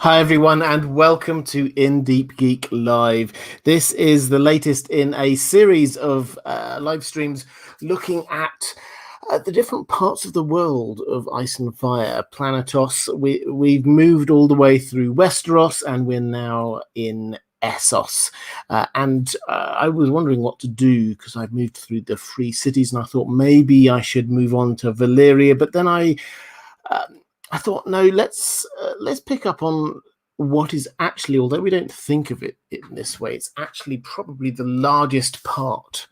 Hi everyone, and welcome to Deep Geek Live. This is the latest in a series of live streams looking at the different parts of the world of Ice and Fire, Planetos. We've moved all the way through Westeros, and we're now in Essos. I was wondering what to do because I've moved through the Free Cities, and I thought maybe I should move on to Valyria, but then I thought, no, let's pick up on what is actually, although we don't think of it in this way, it's actually probably the largest part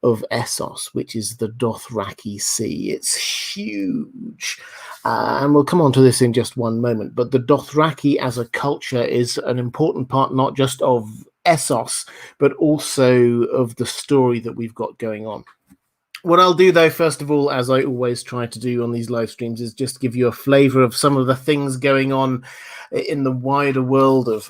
of Essos, which is the Dothraki Sea. It's huge. And we'll come on to this in just one moment. But the Dothraki as a culture is an important part, not just of Essos, but also of the story that we've got going on. What I'll do, though, first of all, as I always try to do on these live streams, is just give you a flavour of some of the things going on in the wider world of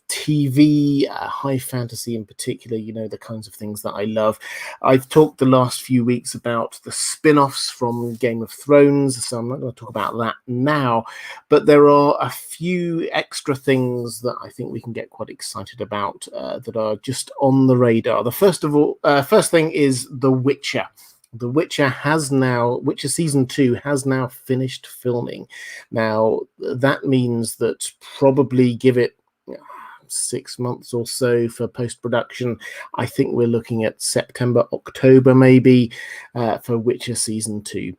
TV, high fantasy in particular, you know, the kinds of things that I love. I've talked the last few weeks about the spin-offs from Game of Thrones, so I'm not going to talk about that now, but there are a few extra things that I think we can get quite excited about that are just on the radar. The first thing is The Witcher. The Witcher Witcher Season 2 has now finished filming. Now, that means that probably give it 6 months or so for post-production. I think we're looking at September, October maybe for Witcher Season 2.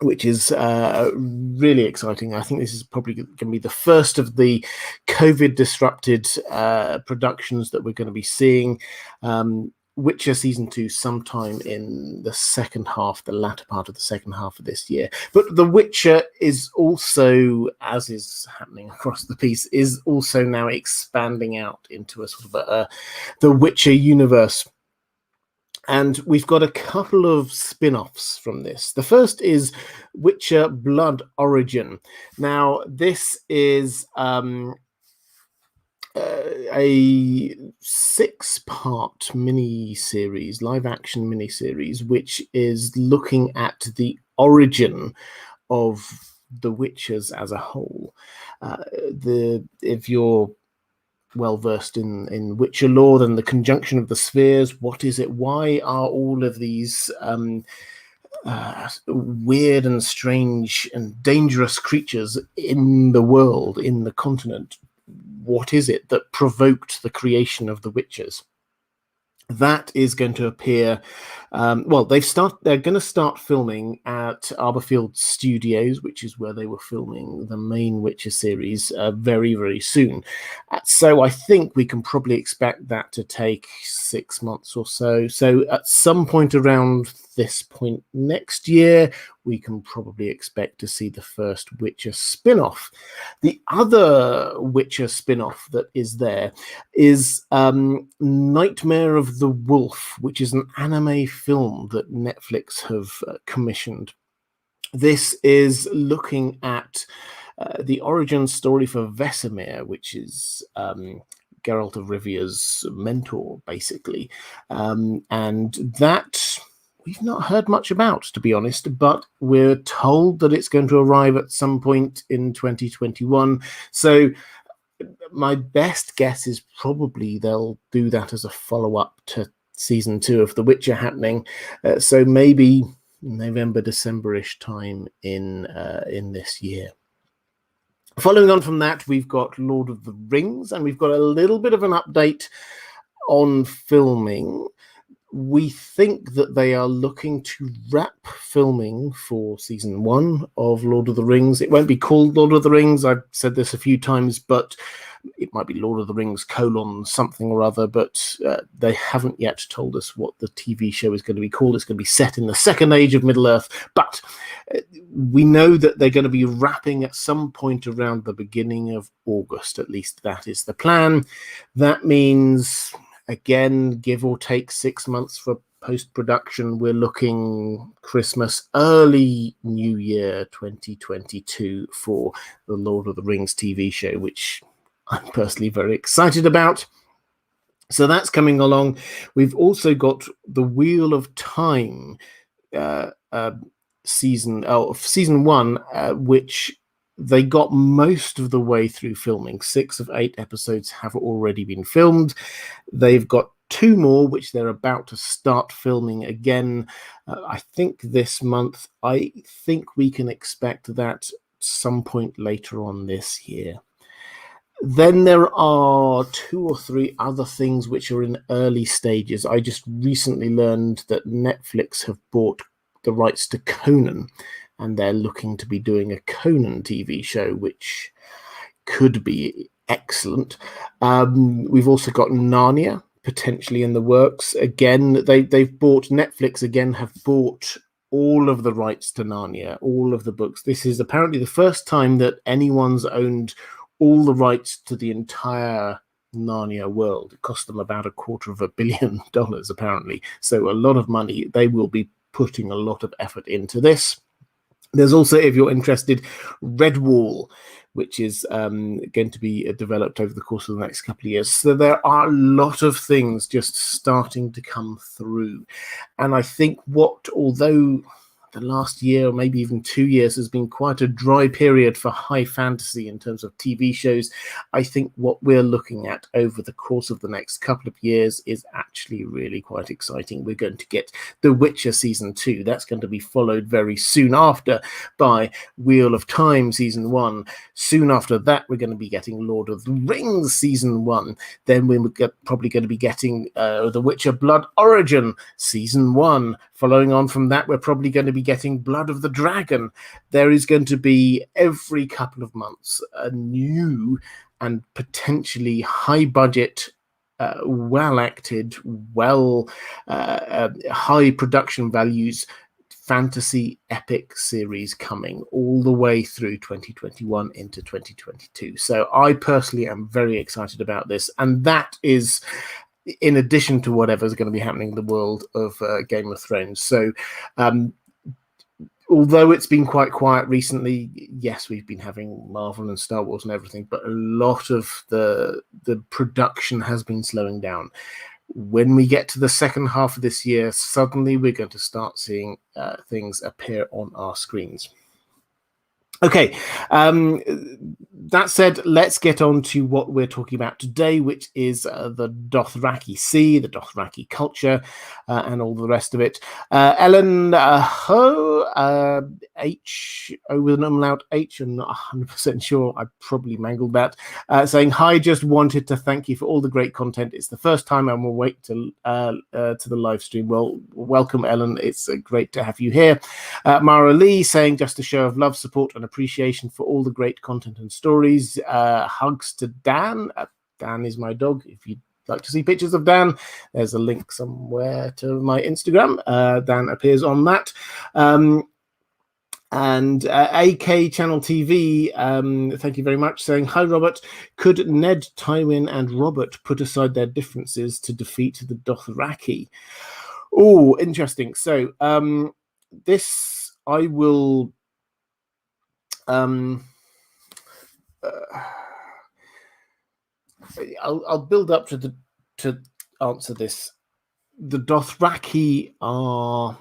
Which is really exciting. I think this is probably going to be the first of the COVID-disrupted productions that we're going to be seeing. Witcher Season 2 sometime in the the latter part of the second half of this year. But The Witcher is also, as is happening across the piece, is also now expanding out into a sort of the Witcher universe. And we've got a couple of spin-offs from this. The first is Witcher Blood Origin. Now, this is a 6-part mini-series, live-action mini-series, which is looking at the origin of the Witchers as a whole. If you're well-versed in Witcher lore, then the conjunction of the spheres, what is it? Why are all of these weird and strange and dangerous creatures in the world, in the continent? What is it that provoked the creation of the Witchers? That is going to appear. They're going to start filming at Arborfield Studios, which is where they were filming the main Witcher series, very, very soon. So I think we can probably expect that to take 6 months or so. So at some point around this point next year, we can probably expect to see the first Witcher spin-off. The other Witcher spin-off that is there is Nightmare of the Wolf, which is an anime film that Netflix have commissioned. This is looking at the origin story for Vesemir, which is Geralt of Rivia's mentor, basically. And that we've not heard much about, to be honest, but we're told that it's going to arrive at some point in 2021. So my best guess is probably they'll do that as a follow-up to Season 2 of The Witcher happening. So maybe November, December-ish time in this year. Following on from that, we've got Lord of the Rings, and we've got a little bit of an update on filming. We think that they are looking to wrap filming for Season 1 of Lord of the Rings. It won't be called Lord of the Rings. I've said this a few times, but it might be Lord of the Rings : something or other, but they haven't yet told us what the TV show is going to be called. It's going to be set in the Second Age of Middle-earth, but we know that they're going to be wrapping at some point around the beginning of August. At least that is the plan. That means, again, give or take 6 months for post-production. We're looking Christmas, early New Year 2022 for the Lord of the Rings TV show, which I'm personally very excited about. So that's coming along. We've also got the Wheel of Time season 1, which they got most of the way through filming. 6 of 8 episodes have already been filmed. They've got 2 more, which they're about to start filming again. I think this month. I think we can expect that some point later on this year. Then there are 2 or 3 other things which are in early stages. I just recently learned that Netflix have bought the rights to Conan, and they're looking to be doing a Conan TV show, which could be excellent. We've also got Narnia potentially in the works. Again, they've bought, Netflix again have bought all of the rights to Narnia, all of the books. This is apparently the first time that anyone's owned all the rights to the entire Narnia world. It cost them about $250 million, apparently. So a lot of money. They will be putting a lot of effort into this. There's also, if you're interested, Redwall, which is going to be developed over the course of the next couple of years. So there are a lot of things just starting to come through. And I think although the last year or maybe even 2 years has been quite a dry period for high fantasy in terms of TV shows, I think what we're looking at over the course of the next couple of years is actually really quite exciting. We're going to get The Witcher Season 2. That's going to be followed very soon after by Wheel of Time Season 1. Soon after that, we're going to be getting Lord of the Rings Season 1. Then we're probably going to be getting The Witcher Blood Origin Season 1. Following on from that, we're probably going to be getting Blood of the Dragon. There is going to be every couple of months a new and potentially high budget, well acted, high production values fantasy epic series coming all the way through 2021 into 2022. So I personally am very excited about this, and that is in addition to whatever's going to be happening in the world of Game of Thrones. So although it's been quite quiet recently, yes, we've been having Marvel and Star Wars and everything, but a lot of the production has been slowing down. When we get to the second half of this year, suddenly we're going to start seeing things appear on our screens. Okay, that said, let's get on to what we're talking about today, which is the Dothraki Sea, the Dothraki culture, and all the rest of it. Ellen H, with an umlaut H, I'm not 100% sure, I probably mangled that, saying, "Hi, just wanted to thank you for all the great content. It's the first time I'm awake to the live stream." Well, welcome, Ellen. It's great to have you here. Mara Lee saying, "Just a show of love, support, and appreciation for all the great content and stories. Hugs to Dan." Dan is my dog. If you'd like to see pictures of Dan, there's a link somewhere to my Instagram. Dan appears on that. And AK Channel TV, thank you very much, saying, "Hi, Robert. Could Ned, Tywin, and Robert put aside their differences to defeat the Dothraki?" Oh, interesting. So this I will... I'll build up to answer this. The Dothraki are,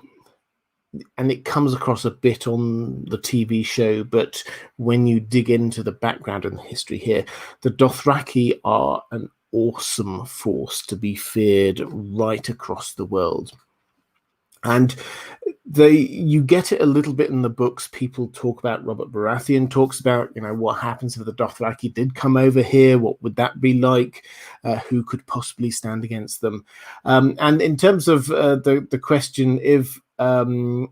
and it comes across a bit on the TV show, but when you dig into the background and the history here, the Dothraki are an awesome force to be feared right across the world. And you get it a little bit in the books. People talk about, Robert Baratheon talks about, what happens if the Dothraki did come over here? What would that be like? Who could possibly stand against them? And in terms of the question, if who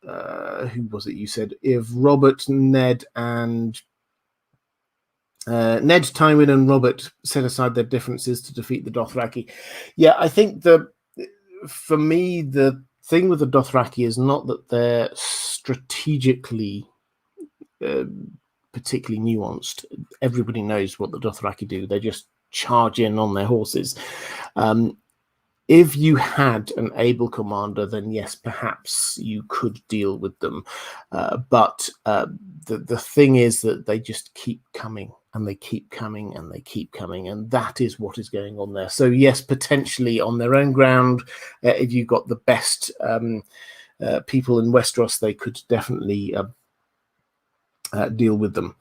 was it you said? If Robert, Ned, Tywin, and Robert set aside their differences to defeat the Dothraki. Yeah, I think for me, the thing with the Dothraki is not that they're strategically particularly nuanced. Everybody knows what the Dothraki do. They just charge in on their horses. If you had an able commander, then yes, perhaps you could deal with them. But the thing is that they just keep coming, and they keep coming, and they keep coming, and that is what is going on there. So yes, potentially on their own ground, if you got the best people in Westeros, they could definitely deal with them.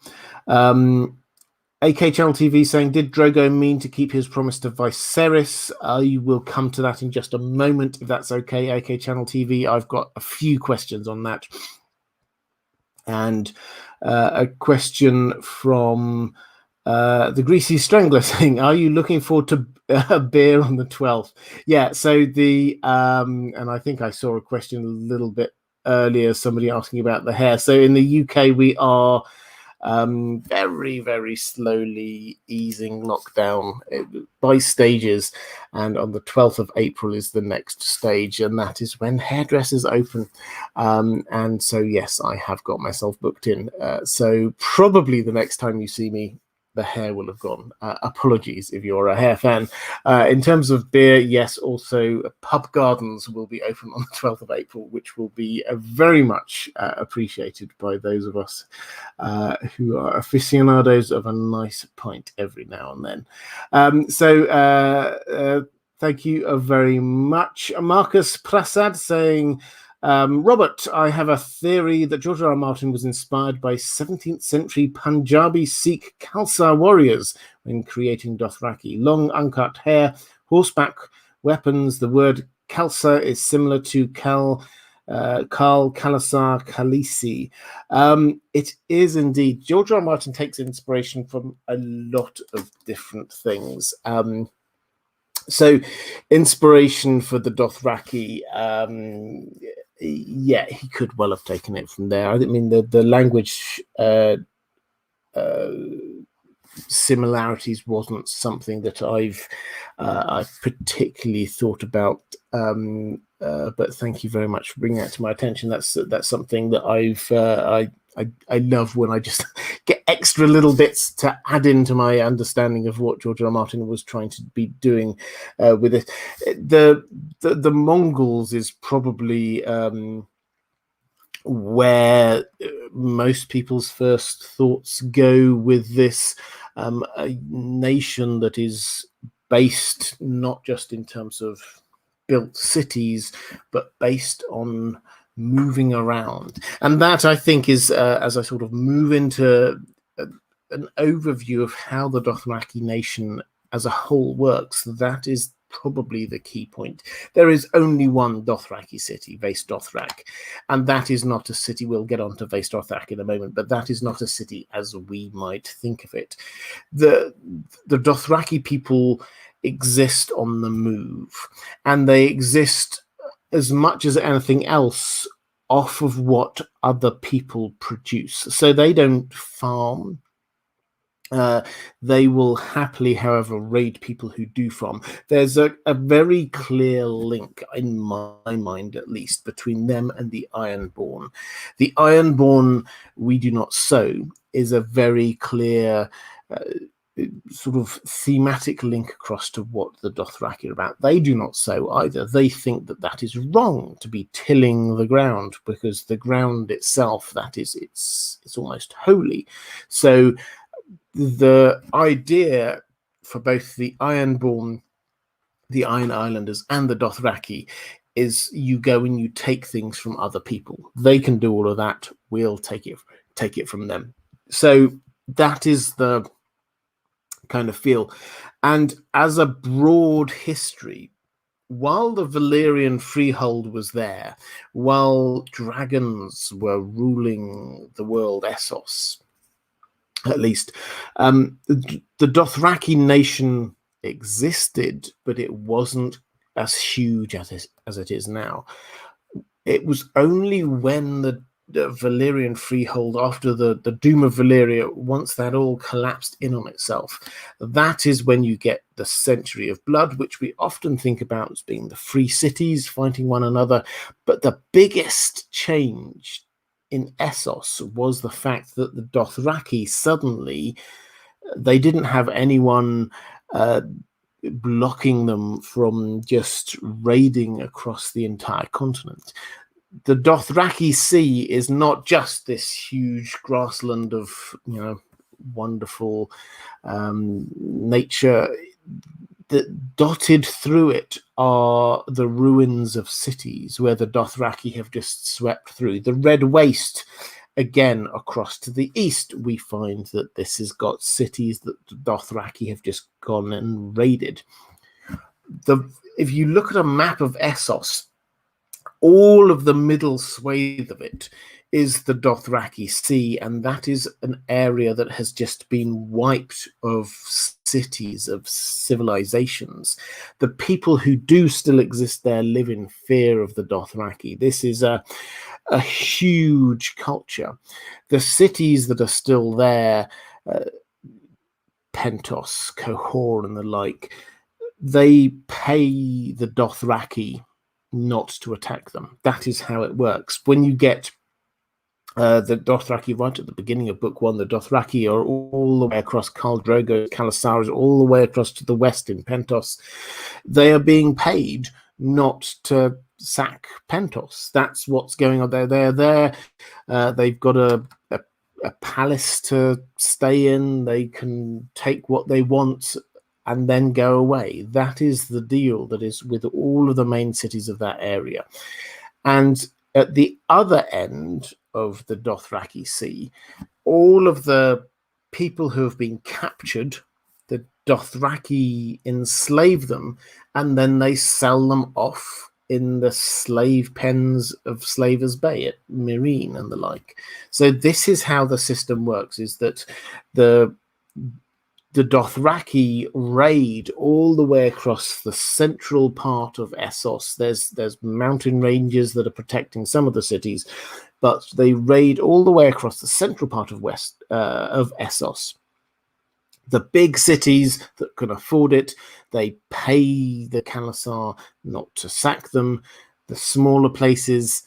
AK Channel TV saying, did Drogo mean to keep his promise to Viserys? I will come to that in just a moment, if that's okay, AK Channel TV. I've got a few questions on that. And a question from the Greasy Strangler saying, are you looking forward to a beer on the 12th? Yeah, so and I think I saw a question a little bit earlier, somebody asking about the hair. So in the UK, we are very, very slowly easing lockdown by stages, and on the 12th of April is the next stage, and that is when hairdressers open. And so yes, I have got myself booked in, so probably the next time you see me, the hair will have gone. Apologies if you're a hair fan. In terms of beer, yes, also pub gardens will be open on the 12th of April, which will be very much appreciated by those of us who are aficionados of a nice pint every now and then. Thank you very much. Marcus Prasad saying, Robert, I have a theory that George R. R. Martin was inspired by 17th century Punjabi Sikh Khalsa warriors when creating Dothraki. Long, uncut hair, horseback weapons. The word Khalsa is similar to Kal, Khalasar, Khalisi. It is indeed. George R. R. Martin takes inspiration from a lot of different things. So inspiration for the Dothraki, yeah, he could well have taken it from there. I mean, the language similarities wasn't something that I've particularly thought about, but thank you very much for bringing that to my attention. That's something that I love when I just get extra little bits to add into my understanding of what George R. R. Martin was trying to be doing with it. The Mongols is probably where most people's first thoughts go with this, a nation that is based not just in terms of built cities, but based on moving around. And that, I think, is as I sort of move into an overview of how the Dothraki nation as a whole works, that is probably the key point. There is only one Dothraki city, Vaes Dothrak, and that is not a city. We'll get on to Vaes Dothrak in a moment, but that is not a city as we might think of it. The Dothraki people exist on the move, and they exist as much as anything else off of what other people produce. So they don't farm. They will happily, however, raid people who do farm. There's a very clear link, in my mind at least, between them and the Ironborn. The Ironborn, we do not sow, is a very clear sort of thematic link across to what the Dothraki are about. They do not sow either. They think that that is wrong, to be tilling the ground, because the ground itself, that is, it's almost holy. So the idea for both the Ironborn, the Iron Islanders, and the Dothraki is you go and you take things from other people. They can do all of that. We'll take it from them. So that is the kind of feel. And as a broad history, while the Valyrian freehold was there, while dragons were ruling the world, Essos, at least, the Dothraki nation existed, but it wasn't as huge as it is now. It was only when the Valyrian freehold, after the Doom of Valyria, once that all collapsed in on itself, that is when you get the Century of Blood, which we often think about as being the free cities fighting one another. But the biggest change in Essos was the fact that the Dothraki suddenly, they didn't have anyone blocking them from just raiding across the entire continent. The Dothraki Sea is not just this huge grassland of, wonderful nature. Dotted through it are the ruins of cities where the Dothraki have just swept through. The Red Waste, Again, across to the east, we find that this has got cities that the Dothraki have just gone and raided. If you look at a map of Essos, all of the middle swathe of it is the Dothraki Sea, and that is an area that has just been wiped of cities, of civilizations. The people who do still exist there live in fear of the Dothraki. This is a huge culture. The cities that are still there, Pentos, Cohor, and the like, they pay the Dothraki not to attack them. That is how it works. When you get the Dothraki right at the beginning of book one, the Dothraki are all the way across Khal Drogo, Khalasar, all the way across to the west in Pentos. They are being paid not to sack Pentos. That's what's going on there. They're there. They've got a palace to stay in. They can take what they want and then go away. That is the deal that is with all of the main cities of that area. And at the other end of the Dothraki Sea, all of the people who have been captured, the Dothraki enslave them, and then they sell them off in the slave pens of Slavers Bay at Meereen and the like. So this is how the system works, is that the Dothraki raid all the way across the central part of Essos. There's mountain ranges that are protecting some of the cities, but they raid all the way across the central part of Essos. The big cities that can afford it, they pay the Khalasar not to sack them. The smaller places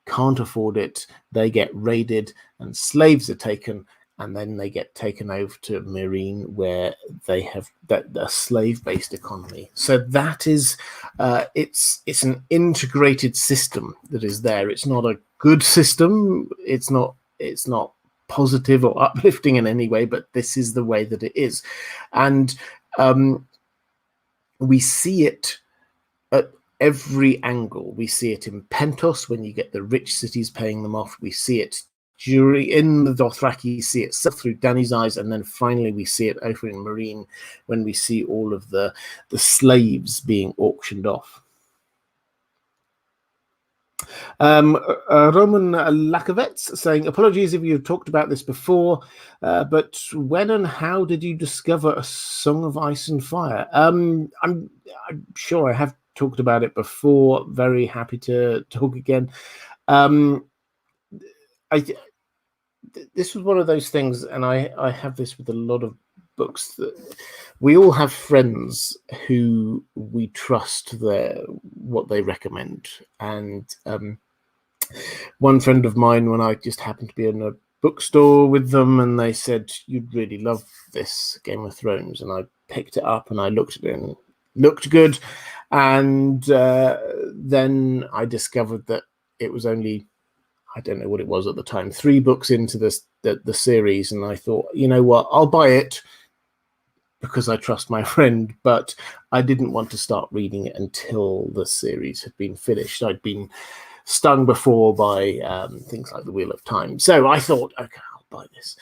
can't afford it. They get raided and slaves are taken, and then they get taken over to Meereen, where they have a slave-based economy. So that is, it's an integrated system that is there. It's not a good system. It's not positive or uplifting in any way, but this is the way that it is. And we see it at every angle. We see it in Pentos when you get the rich cities paying them off. We see it in the Dothraki, see it through Dany's eyes, and then finally we see it over in Meereen when we see all of the slaves being auctioned off. Roman Lakovets saying, apologies if you've talked about this before, but when and how did you discover A Song of Ice and Fire? I'm sure I have talked about it before. Very happy to talk again. This was one of those things, and I have this with a lot of books, that we all have friends who we trust what they recommend. And one friend of mine, when I just happened to be in a bookstore with them, and they said, you'd really love this, Game of Thrones, and I picked it up and I looked at it and it looked good, and then I discovered that it was only, I don't know what it was at the time, 3 books into the series, and I thought, you know what, I'll buy it because I trust my friend, but I didn't want to start reading it until the series had been finished. I'd been stung before by things like The Wheel of Time, so I thought, okay, I'll buy this.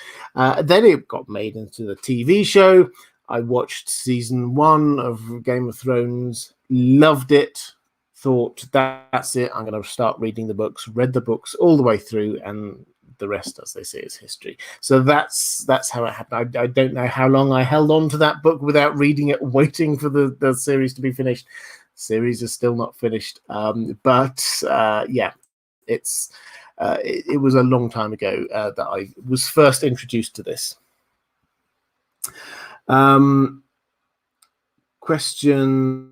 Then it got made into the TV show. I watched season 1 of Game of Thrones, loved it, thought, that's it, I'm going to start reading the books, read the books all the way through, and the rest, as they say, is history. So that's how it happened. I don't know how long I held on to that book without reading it, waiting for the series to be finished. The series is still not finished, but yeah, it was a long time ago that I was first introduced to this. Question.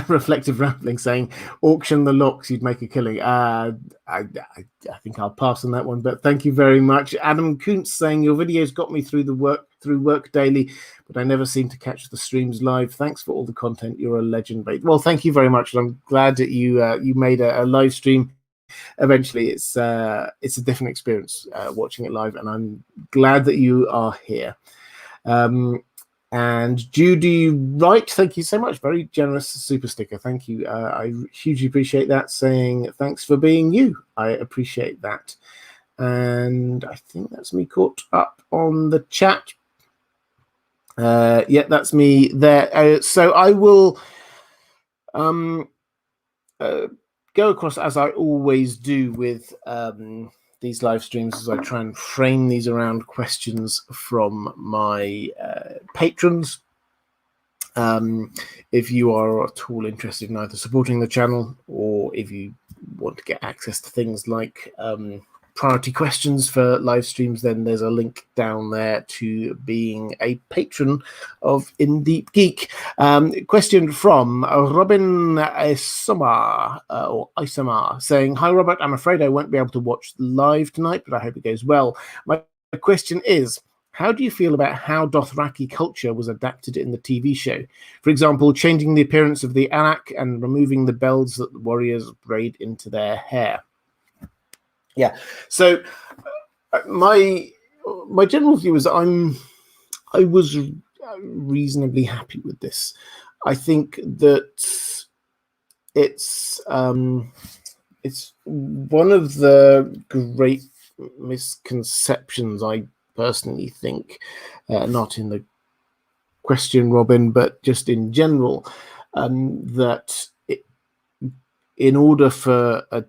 Reflective rambling saying, auction the locks, you'd make a killing. I think I'll pass on that one, but thank you very much. Adam Kuntz saying, your videos got me through work daily, but I never seem to catch the streams live. Thanks for all the content, you're a legend, mate. Well, thank you very much, and I'm glad that you made a live stream eventually. It's a different experience watching it live, and I'm glad that you are here. And Judy Wright, thank you so much. Very generous super sticker. Thank you. I hugely appreciate that. Saying thanks for being you. I appreciate that. And I think that's me caught up on the chat. Yeah, that's me there. So I will go across, as I always do with these live streams, as I try and frame these around questions from my patrons. If you are at all interested in either supporting the channel, or if you want to get access to things like priority questions for live streams, then there's a link down there to being a patron of In Deep Geek. Question from Robin Isomar, or Isomar, saying, "Hi Robert, I'm afraid I won't be able to watch live tonight, but I hope it goes well. My question is, how do you feel about how Dothraki culture was adapted in the TV show? For example, changing the appearance of the Anak and removing the bells that the warriors braid into their hair." Yeah, so my general view is I was reasonably happy with this. I think that it's one of the great misconceptions, I personally think, not in the question, Robin, but just in general, that in order for a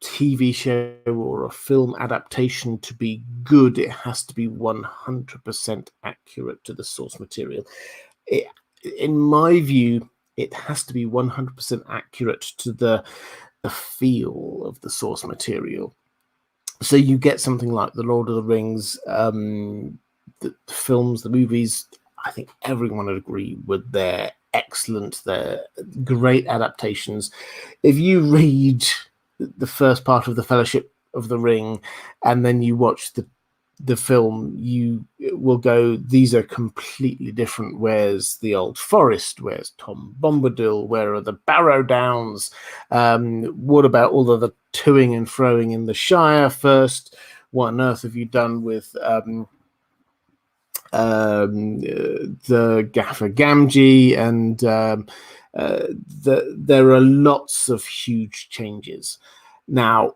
TV show or a film adaptation to be good, it has to be 100% accurate to the source material. In my view, it has to be 100% accurate to the feel of the source material. So you get something like The Lord of the Rings, the films, the movies. I think everyone would agree with their excellent, they're great adaptations. If you read the first part of the Fellowship of the Ring and then you watch the film, you will go, these are completely different. Where's the Old Forest? Where's Tom Bombadil? Where are the Barrow Downs? What about all of the toing and froing in the Shire first? What on earth have you done with the Gaffer Gamgee? And there are lots of huge changes. Now,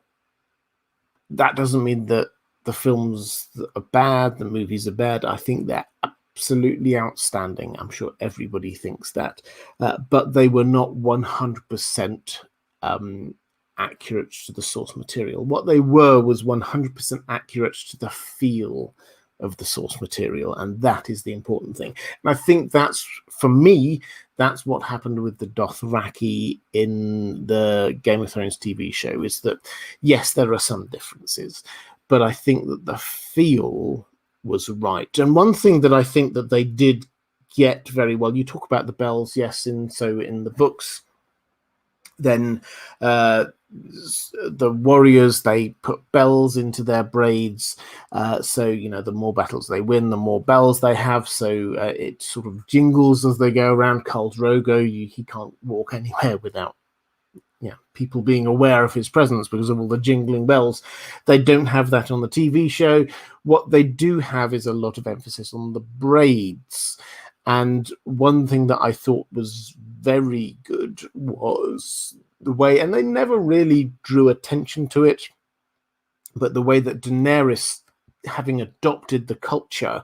that doesn't mean that the films are bad, the movies are bad. I think they're absolutely outstanding. I'm sure everybody thinks that. But they were not 100% accurate to the source material. What they were was 100% accurate to the feel of the source material, and that is the important thing. And I think that's, for me, that's what happened with the Dothraki in the Game of Thrones TV show, is that, yes, there are some differences, but I think that the feel was right. And one thing that I think that they did get very well, you talk about the bells, yes, in the books, then the warriors, they put bells into their braids, so the more battles they win, the more bells they have, so it sort of jingles as they go around. Khal Drogo, he can't walk anywhere without people being aware of his presence because of all the jingling bells. They don't have that on the TV show. What they do have is a lot of emphasis on the braids. And one thing that I thought was very good was the way, and they never really drew attention to it, but the way that Daenerys, having adopted the culture,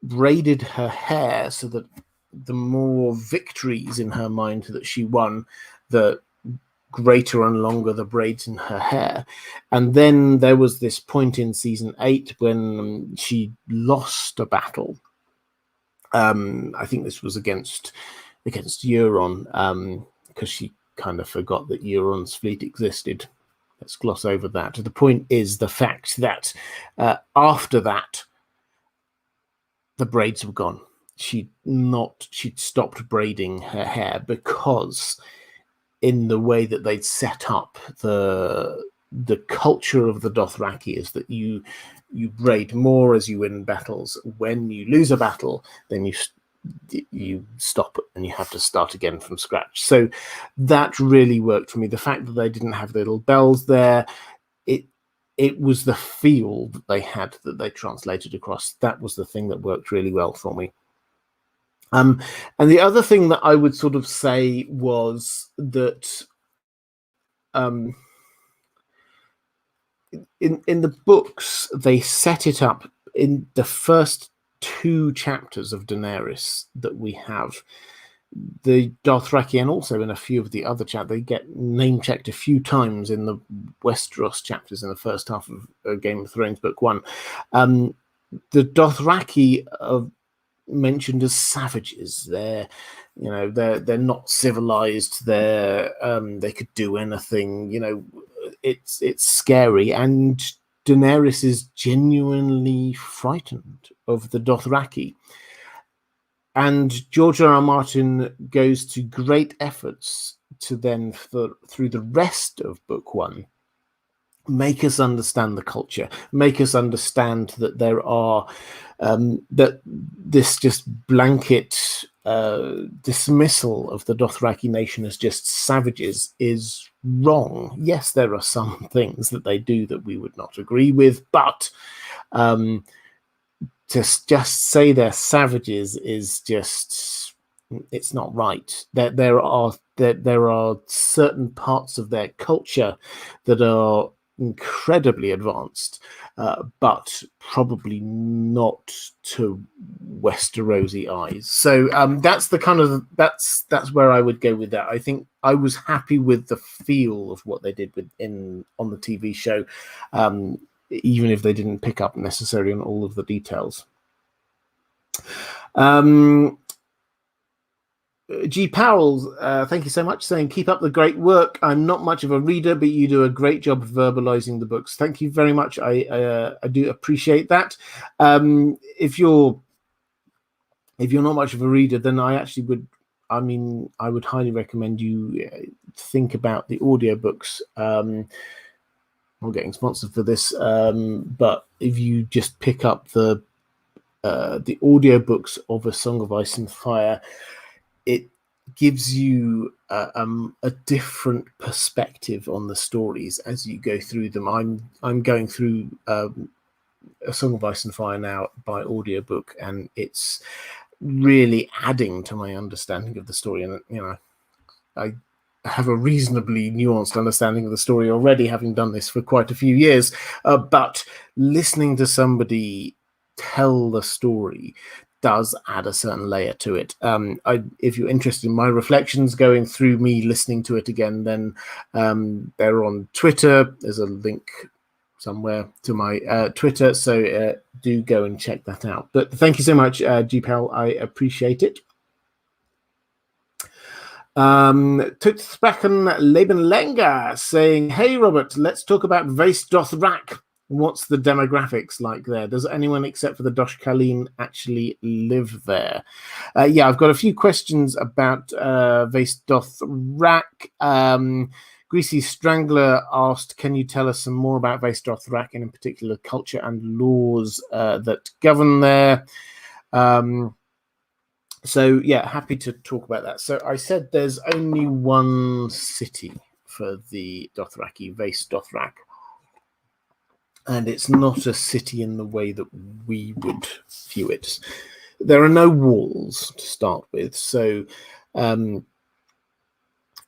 braided her hair so that the more victories in her mind that she won, the greater and longer the braids in her hair. And then there was this point in season 8 when she lost a battle. I think this was against Euron, because she kind of forgot that Euron's fleet existed. Let's gloss over that. The point is the fact that after that, the braids were gone. She'd stopped braiding her hair because in the way that they'd set up the culture of the Dothraki is that you braid more as you win battles. When you lose a battle, then you stop and you have to start again from scratch. So that really worked for me. The fact that they didn't have the little bells there, it was the feel that they had that they translated across. That was the thing that worked really well for me. And the other thing that I would sort of say was that in the books, they set it up in the first 2 chapters of Daenerys that we have. The Dothraki, and also in a few of the other chapters, they get name checked a few times in the Westeros chapters in the first half of Game of Thrones book 1. The Dothraki are mentioned as savages. They're not civilized. They could do anything. It's scary, and Daenerys is genuinely frightened of the Dothraki. And George R.R. Martin goes to great efforts to then, through the rest of book 1, make us understand the culture, make us understand that there are that this just blanket dismissal of the Dothraki nation as just savages is wrong. Yes, there are some things that they do that we would not agree with, but just say they're savages is just, it's not right. There are certain parts of their culture that are incredibly advanced, but probably not to Westerosi eyes. So that's the kind of that's where I would go with that. I think I was happy with the feel of what they did on the TV show, even if they didn't pick up necessarily on all of the details. G. Powell, thank you so much, saying, keep up the great work. I'm not much of a reader, but you do a great job of verbalizing the books. Thank you very much. I do appreciate that. If you're not much of a reader, then I would highly recommend you think about the audiobooks. I'm getting sponsored for this, but if you just pick up the audiobooks of A Song of Ice and Fire, it gives you a different perspective on the stories as you go through them. I'm going through A Song of Ice and Fire now by audiobook, and it's really adding to my understanding of the story. And I have a reasonably nuanced understanding of the story already, having done this for quite a few years, but listening to somebody tell the story does add a certain layer to it. If you're interested in my reflections going through me listening to it again, then they're on Twitter. There's a link somewhere to my Twitter, so do go and check that out. But thank you so much, GPAL. I appreciate it. Tutsprachen Leben Lenga saying, hey Robert, let's talk about Vace Dothrak. What's the demographics like there? Does anyone except for the Dosh Kalin actually live there? Yeah, I've got a few questions about Vace Dothrak. Greasy Strangler asked, can you tell us some more about Vace Dothrak, and in particular culture and laws that govern there? So yeah, happy to talk about that. So I said there's only one city for the Dothraki, Vace Dothrak. And it's not a city in the way that we would view it. There are no walls to start with, so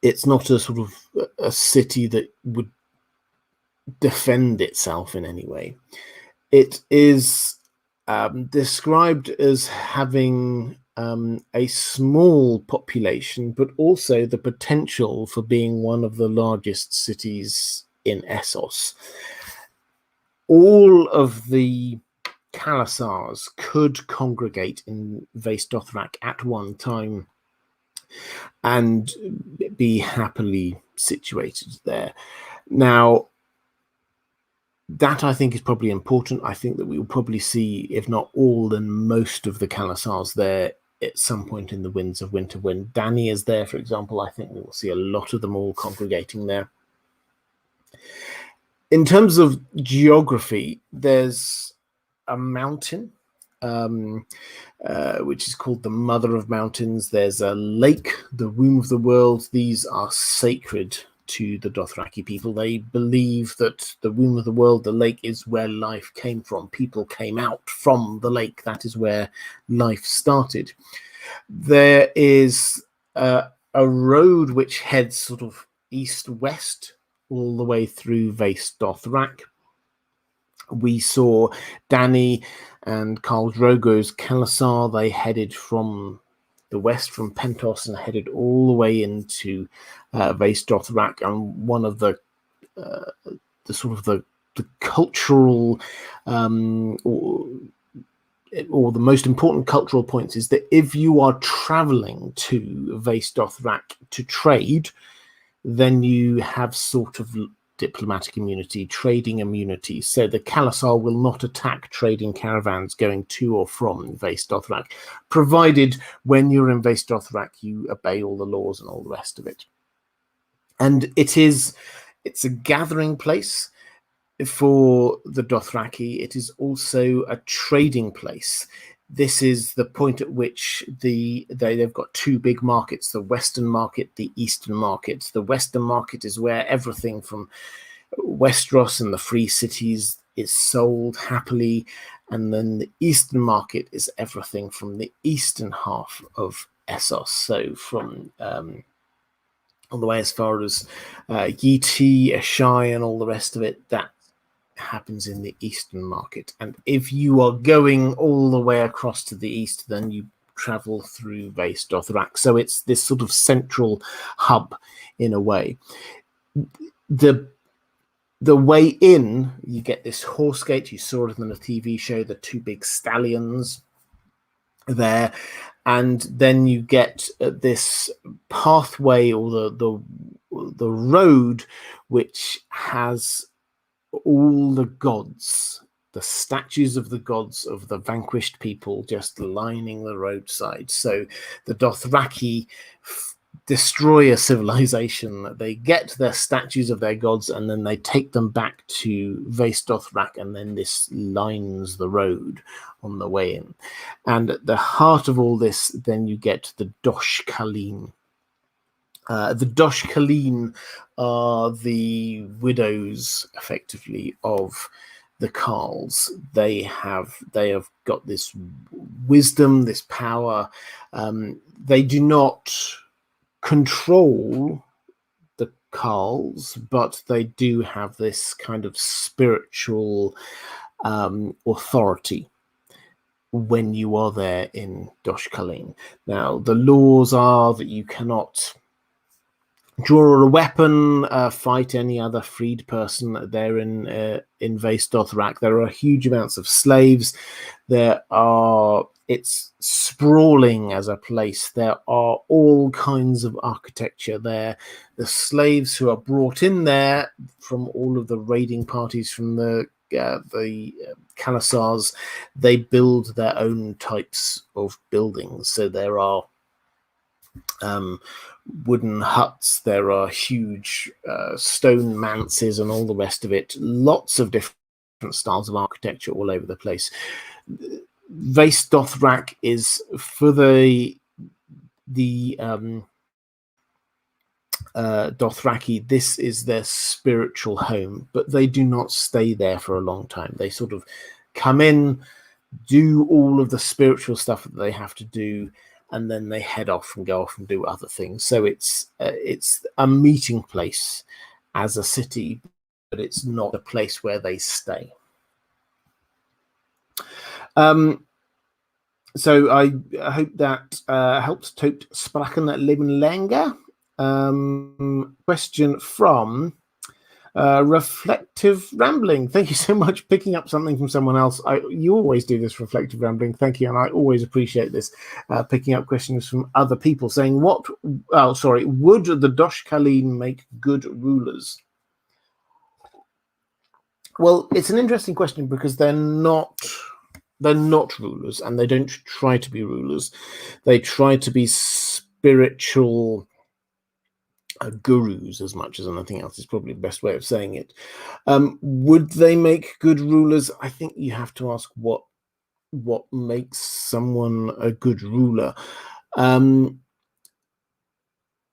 it's not a sort of a city that would defend itself in any way. It is described as having a small population, but also the potential for being one of the largest cities in Essos. All of the Khalasars could congregate in Vace Dothrak at one time and be happily situated there. Now, that I think is probably important. I think that we will probably see, if not all, then most of the Khalasars there at some point in the Winds of Winter. When Dany is there, for example, I think we will see a lot of them all congregating there. In terms of geography, there's a mountain, which is called the Mother of Mountains. There's a lake, the Womb of the World. These are sacred to the Dothraki people. They believe that the Womb of the World, the lake, is where life came from. People came out from the lake. That is where life started. There is a road which heads sort of east-west all the way through Vaes Dothrak. We saw Dany and Khal Drogo's Khalasar. They headed from the west, from Pentos, and headed all the way into Vaes Dothrak. And one of the sort of the cultural or the most important cultural points is that if you are traveling to Vaes Dothrak to trade, then you have sort of diplomatic immunity, trading immunity. So the Khalasar will not attack trading caravans going to or from Vaes Dothrak, provided when you're in Vaes Dothrak you obey all the laws and all the rest of it. And it's a gathering place for the Dothraki. It is also a trading place. This is the point at which they've got two big markets, the Western market, the Eastern market. The Western market is where everything from Westeros and the free cities is sold happily, and then the Eastern market is everything from the eastern half of Essos, so from all the way as far as Yeti, Ashai, and all the rest of it. That happens in the Eastern market. And if you are going all the way across to the east, then you travel through Vaes Dothrak. So it's this sort of central hub in a way. The way in, you get this horse gate. You saw it in the TV show, the two big stallions there, and then you get this pathway, or the road, which has all the gods, the statues of the gods of the vanquished people, just lining the roadside. So the Dothraki destroy a civilization. They get their statues of their gods, and then they take them back to Vaes Dothrak, and then this lines the road on the way in. And at the heart of all this, then you get the Dosh Khaleen. The Dosh Khaleen are the widows, effectively, of the Khals. They have got this wisdom, this power. They do not control the Khals, but they do have this kind of spiritual authority when you are there in Dosh Khaleen. Now, the laws are that you cannot draw a weapon, fight any other freed person there in Vaes Dothrak. There are huge amounts of slaves. It's sprawling as a place. There are all kinds of architecture there. The slaves who are brought in there from all of the raiding parties from the Khalasars, they build their own types of buildings. So there are wooden huts, there are huge stone manses and all the rest of it. Lots of different styles of architecture all over the place. Vaes Dothrak is for the Dothraki, this is their spiritual home, but they do not stay there for a long time. They sort of come in, do all of the spiritual stuff that they have to do, and then they head off and go off and do other things. So it's a meeting place as a city, but it's not a place where they stay. So I hope that helps. Tot sprachen leben länger. Question from Reflective Rambling. Thank you so much, picking up something from someone else. You always do this, Reflective Rambling. Thank you, and I always appreciate this, picking up questions from other people, saying, would the Dosh Khaleen make good rulers? Well, it's an interesting question because they're not rulers, and they don't try to be rulers. They try to be spiritual gurus as much as anything else is probably the best way of saying it. Would they make good rulers? I think you have to ask what makes someone a good ruler.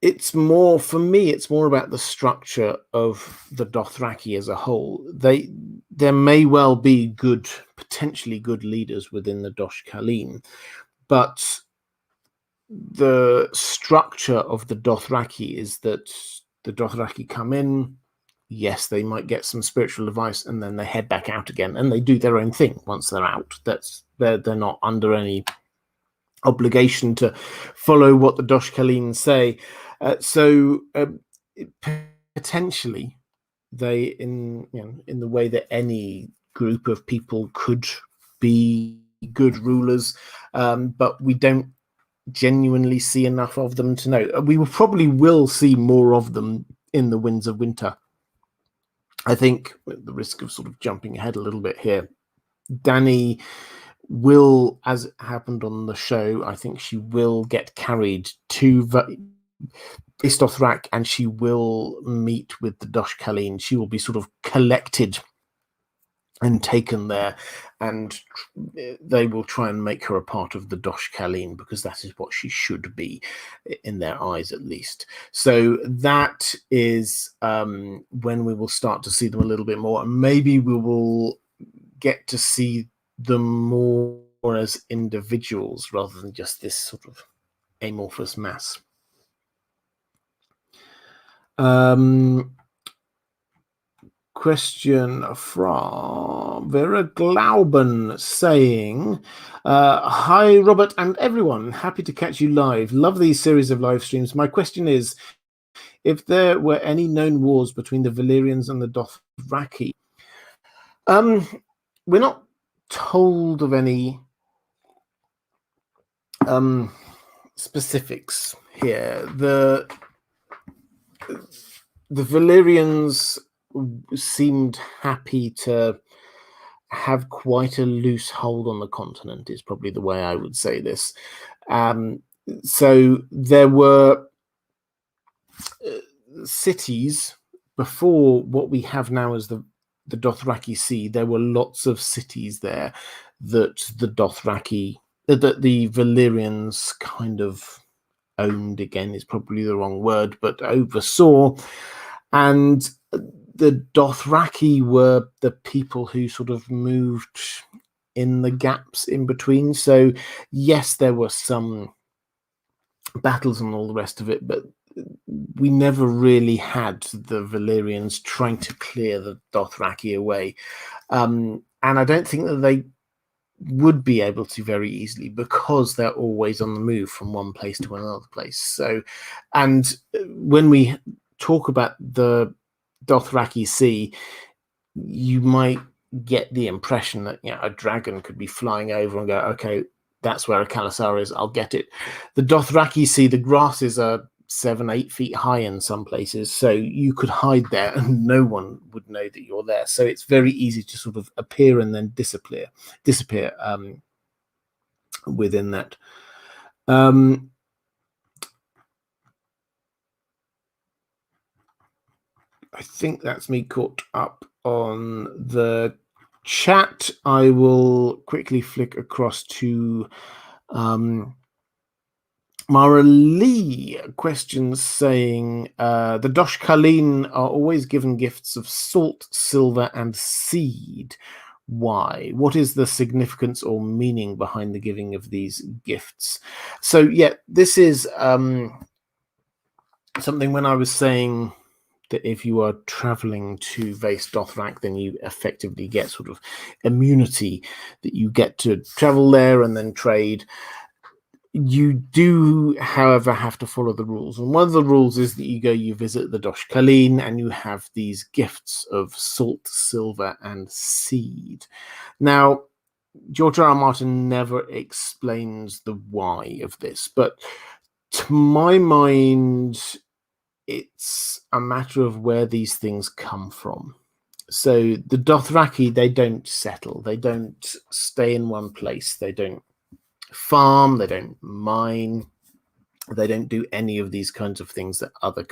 It's more, for me, it's more about the structure of the Dothraki as a whole. There may well be potentially good leaders within the Dosh Khaleen, but the structure of the Dothraki is that the Dothraki come in. Yes, they might get some spiritual advice, and then they head back out again, and they do their own thing once they're out. They're not under any obligation to follow what the Dosh Kalin say. So potentially, they in the way that any group of people could be good rulers, but we don't genuinely see enough of them to know. We probably will see more of them in the Winds of Winter. I think, at the risk of sort of jumping ahead a little bit here, Dany will, as it happened on the show, I think she will get carried to Dothrak, and she will meet with the Dosh Kalin. She will be sort of collected and taken there, and they will try and make her a part of the Dosh Kalin, because that is what she should be, in their eyes at least. So that is when we will start to see them a little bit more, and maybe we will get to see them more as individuals rather than just this sort of amorphous mass. Question from Vera Glauben saying, hi Robert and everyone, happy to catch you live, love these series of live streams. My question is, if there were any known wars between the Valyrians and the Dothraki. We're not told of any specifics here. The Valyrians seemed happy to have quite a loose hold on the continent, is probably the way I would say this. So there were cities before what we have now as the Dothraki Sea. There were lots of cities there that the Dothraki, that the Valyrians kind of owned, again is probably the wrong word, but oversaw. And the Dothraki were the people who sort of moved in the gaps in between. So yes, there were some battles and all the rest of it, but we never really had the Valyrians trying to clear the Dothraki away. And I don't think that they would be able to very easily, because they're always on the move from one place to another place. So, and when we talk about the Dothraki Sea, you might get the impression that a dragon could be flying over and go, okay, that's where a Khalasar is, I'll get it. The Dothraki Sea, the grasses are 7-8 feet high in some places, so you could hide there and no one would know that you're there. So it's very easy to sort of appear and then disappear within that. I think that's me caught up on the chat. I will quickly flick across to Mara Lee questions saying, the Dosh Kalin are always given gifts of salt, silver, and seed. Why? What is the significance or meaning behind the giving of these gifts? So yeah, this is something when I was saying that if you are traveling to Vaes Dothrak, then you effectively get sort of immunity, that you get to travel there and then trade. You do, however, have to follow the rules. And one of the rules is that you visit the Dosh Kalin and you have these gifts of salt, silver, and seed. Now, George R. R. Martin never explains the why of this, but to my mind, it's a matter of where these things come from. So the Dothraki, they don't settle. They don't stay in one place. They don't farm. They don't mine. They don't do any of these kinds of things that other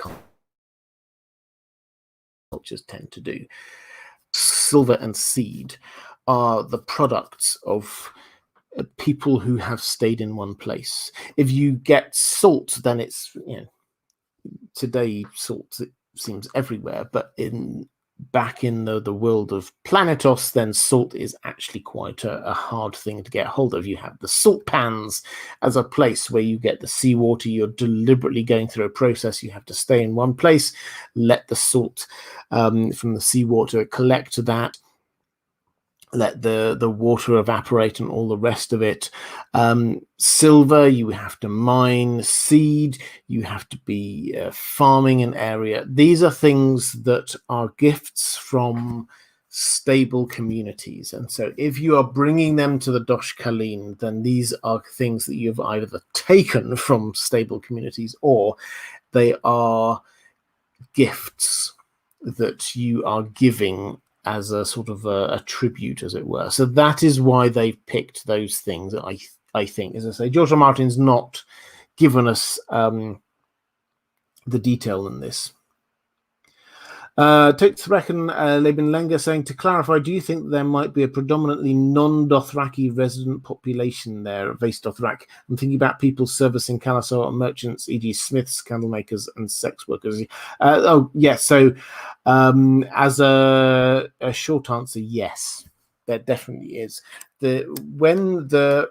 cultures tend to do. Silver and seed are the products of people who have stayed in one place. If you get salt, then it's, today salt, it seems everywhere, but in back in the world of Planetos, then salt is actually quite a hard thing to get hold of. You have the salt pans as a place where you get the seawater. You're deliberately going through a process. You have to stay in one place, let the salt from the seawater collect that, let the water evaporate and all the rest of it. Silver, you have to mine. Seed, you have to be farming an area. These are things that are gifts from stable communities. And so if you are bringing them to the Dosh Kalin, then these are things that you've either taken from stable communities or they are gifts that you are giving as a sort of a tribute, as it were. So that is why they've picked those things. I think, as I say, George R. Martin's not given us the detail in this. Totsrechen Leben Lenga saying, to clarify, do you think there might be a predominantly non-Dothraki resident population there at Vace Dothrak? I'm thinking about people servicing Kalasar and merchants, e.g. smiths, candlemakers, and sex workers. Oh, yes. So as a short answer, yes, there definitely is. When the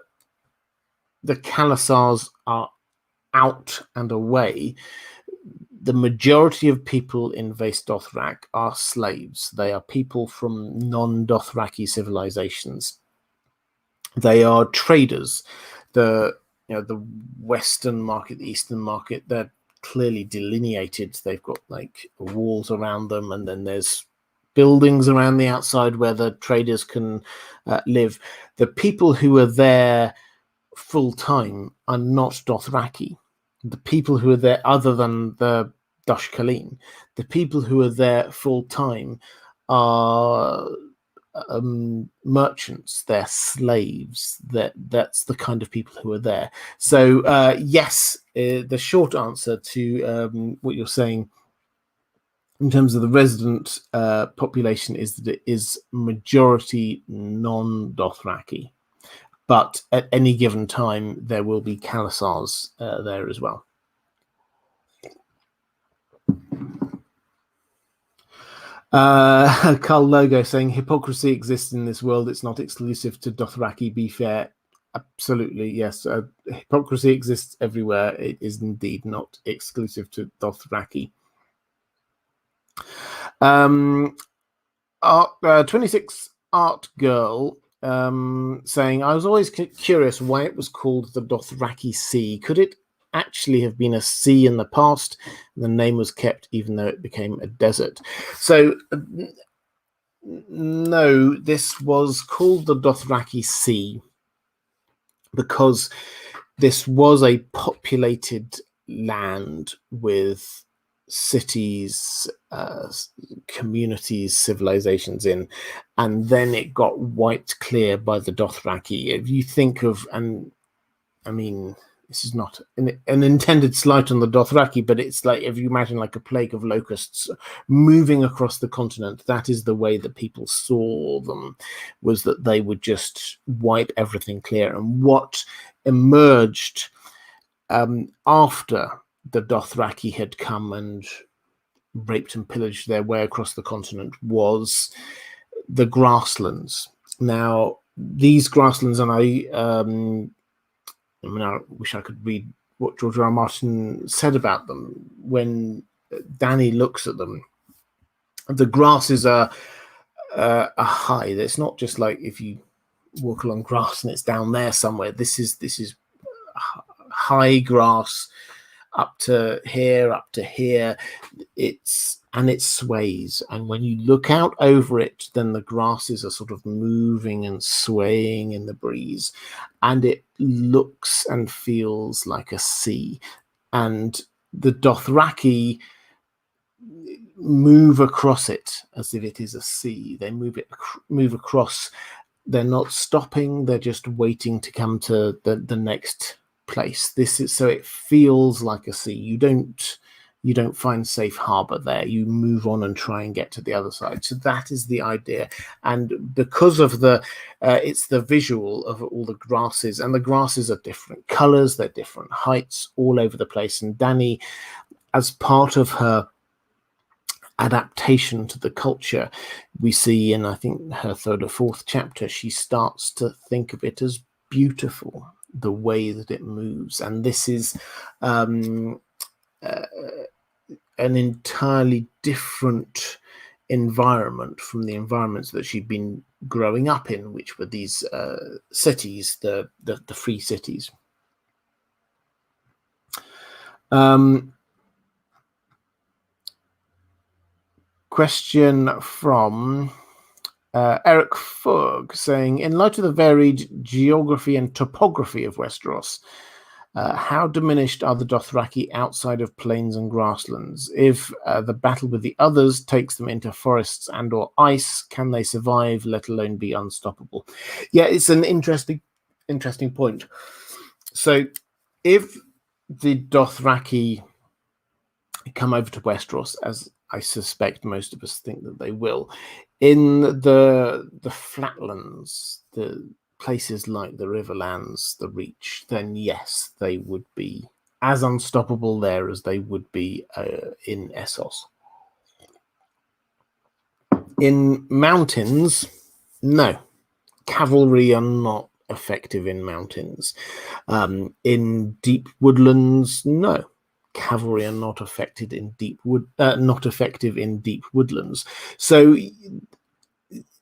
Kalasars are out and away, the majority of people in Vace Dothrak are slaves. They are people from non-Dothraki civilizations. They are traders. The Western market, the Eastern market, they're clearly delineated. They've got like walls around them, and then there's buildings around the outside where the traders can live. The people who are there full time are not Dothraki. The people who are there, other than the Dosh Kalin, the people who are there full time are merchants. They're slaves. That's the kind of people who are there. So yes, the short answer to what you're saying in terms of the resident population is that it is majority non-Dothraki. But at any given time, there will be Kalasars there as well. Carl Logo saying, hypocrisy exists in this world. It's not exclusive to Dothraki. Be fair. Absolutely, yes. Hypocrisy exists everywhere. It is indeed not exclusive to Dothraki. 26 Art Girl saying, I was always curious why it was called the Dothraki Sea. Could it actually have been a sea in the past? The name was kept even though it became a desert. So no, this was called the Dothraki Sea because this was a populated land with cities, communities, civilizations in, and then it got wiped clear by the Dothraki. If you think of, and I mean, this is not an intended slight on the Dothraki, but it's like if you imagine like a plague of locusts moving across the continent, that is the way that people saw them, was that they would just wipe everything clear. And what emerged after the Dothraki had come and raped and pillaged their way across the continent was the grasslands. Now, these grasslands, and I wish I could read what George R. R. Martin said about them when Dany looks at them. The grasses are high. It's not just like if you walk along grass and it's down there somewhere. This is high grass up to here. It sways, and when you look out over it, then the grasses are sort of moving and swaying in the breeze, and it looks and feels like a sea. And the Dothraki move across it as if it is a sea. They move across. They're not stopping. They're just waiting to come to the next place. This is so it feels like a sea. You don't find safe harbor there. You move on and try and get to the other side. So that is the idea. And because of it's the visual of all the grasses, and the grasses are different colors, they're different heights all over the place. And Dany, as part of her adaptation to the culture. We see in, I think, her third or fourth chapter, she starts to think of it as beautiful, the way that it moves. And this is an entirely different environment from the environments that she'd been growing up in, which were these cities, the free cities. Question from Eric Fogg saying, in light of the varied geography and topography of Westeros, how diminished are the Dothraki outside of plains and grasslands? If the battle with the others takes them into forests and or ice, can they survive, let alone be unstoppable? Yeah, it's an interesting point. So if the Dothraki come over to Westeros, as I suspect most of us think that they will, in the flatlands, the places like the Riverlands, the Reach, then yes, they would be as unstoppable there as they would be in Essos. In mountains, no. Cavalry are not effective in mountains. In deep woodlands, no. Cavalry are not effective in deep woodlands. So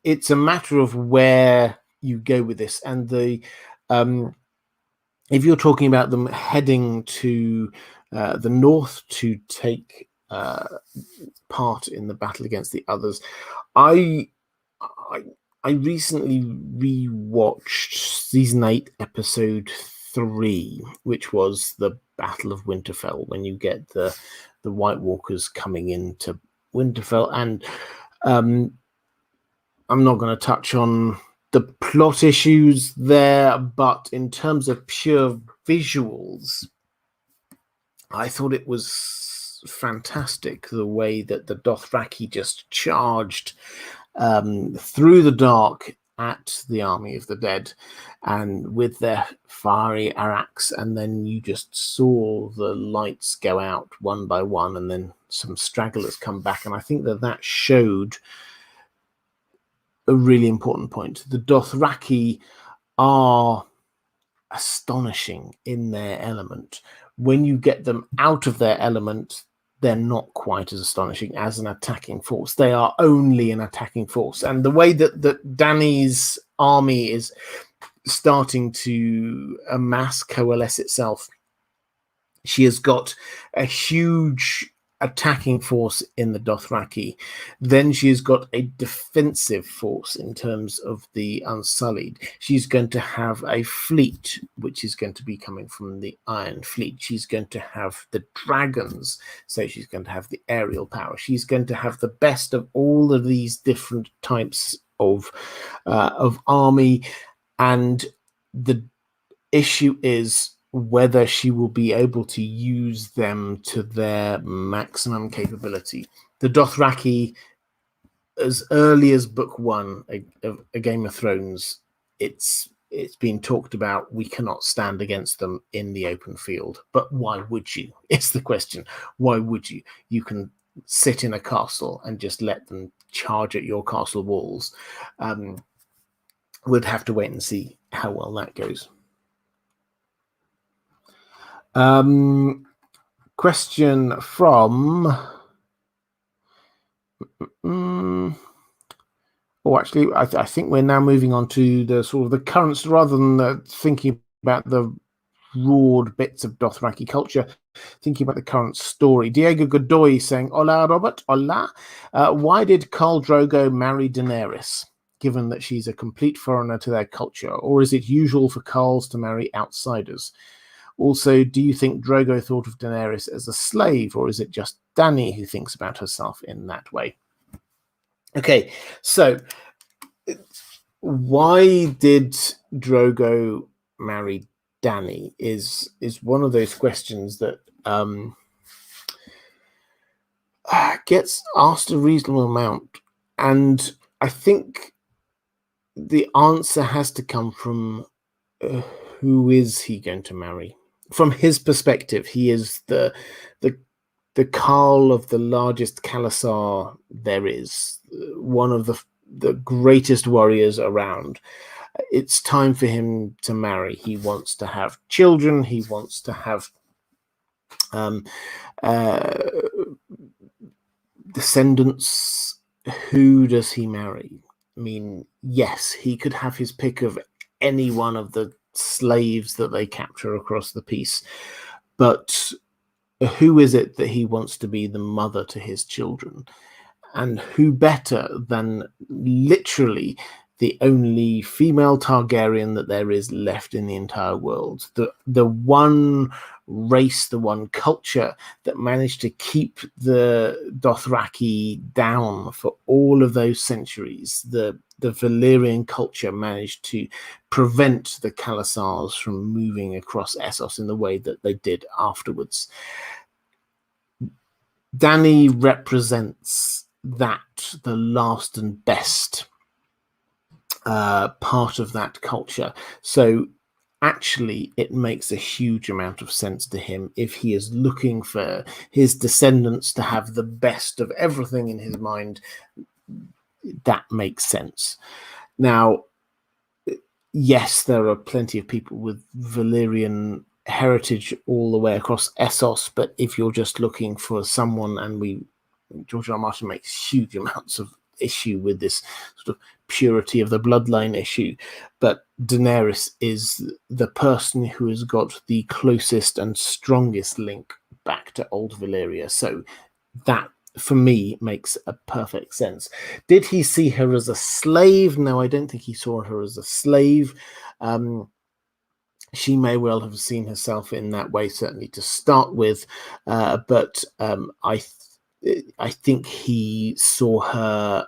it's a matter of where you go with this, and the if you're talking about them heading to the north to take part in the battle against the others, I recently rewatched season 8, episode 3, which was the Battle of Winterfell, when you get the White Walkers coming into Winterfell. And I'm not going to touch on the plot issues there, but in terms of pure visuals, I thought it was fantastic the way that the Dothraki just charged through the dark at the army of the dead, and with their fiery araks, and then you just saw the lights go out one by one, and then some stragglers come back. And I think that showed a really important point. The Dothraki are astonishing in their element. When you get them out of their element, they're not quite as astonishing as an attacking force. They are only an attacking force. And the way that Dany's army is starting to coalesce itself, she has got a huge attacking force in the Dothraki. Then she's got a defensive force in terms of the Unsullied. She's going to have a fleet, which is going to be coming from the Iron Fleet. She's going to have the dragons, so she's going to have the aerial power. She's going to have the best of all of these different types of army, and the issue is whether she will be able to use them to their maximum capability. The Dothraki, as early as book 1 of A Game of Thrones, it's been talked about, we cannot stand against them in the open field. But why would you? It's the question. Why would you? You can sit in a castle and just let them charge at your castle walls. We'd have to wait and see how well that goes. Question from actually, I think we're now moving on to the sort of the currents, rather than thinking about the broad bits of Dothraki culture, thinking about the current story. Diego Godoy saying, "Hola, Robert. Hola. Why did Khal Drogo marry Daenerys, given that she's a complete foreigner to their culture? Or is it usual for Khals to marry outsiders? Also, do you think Drogo thought of Daenerys as a slave, or is it just Dany who thinks about herself in that way?" Okay, so why did Drogo marry Dany is one of those questions that gets asked a reasonable amount, and I think the answer has to come from who is he going to marry? From his perspective, he is the the Carl of the largest Khalasar there is, one of the greatest warriors around. It's time for him to marry. He wants to have children. He wants to have descendants. Who does he marry? I mean, yes, he could have his pick of any one of the slaves that they capture across the piece, but who is it that he wants to be the mother to his children? And who better than literally the only female Targaryen that there is left in the entire world, the one race, the one culture that managed to keep the Dothraki down for all of those centuries. The Valyrian culture managed to prevent the Khalasars from moving across Essos in the way that they did afterwards. Dany represents that, the last and best part of that culture. So actually it makes a huge amount of sense to him if he is looking for his descendants to have the best of everything in his mind. That makes sense. Now, yes, there are plenty of people with Valyrian heritage all the way across Essos, but if you're just looking for someone, and George R. R. Martin makes huge amounts of issue with this sort of purity of the bloodline issue, but Daenerys is the person who has got the closest and strongest link back to old Valyria. So that, for me, makes a perfect sense. Did he see her as a slave? No, I don't think he saw her as a slave. She may well have seen herself in that way, certainly to start with, but I think he saw her,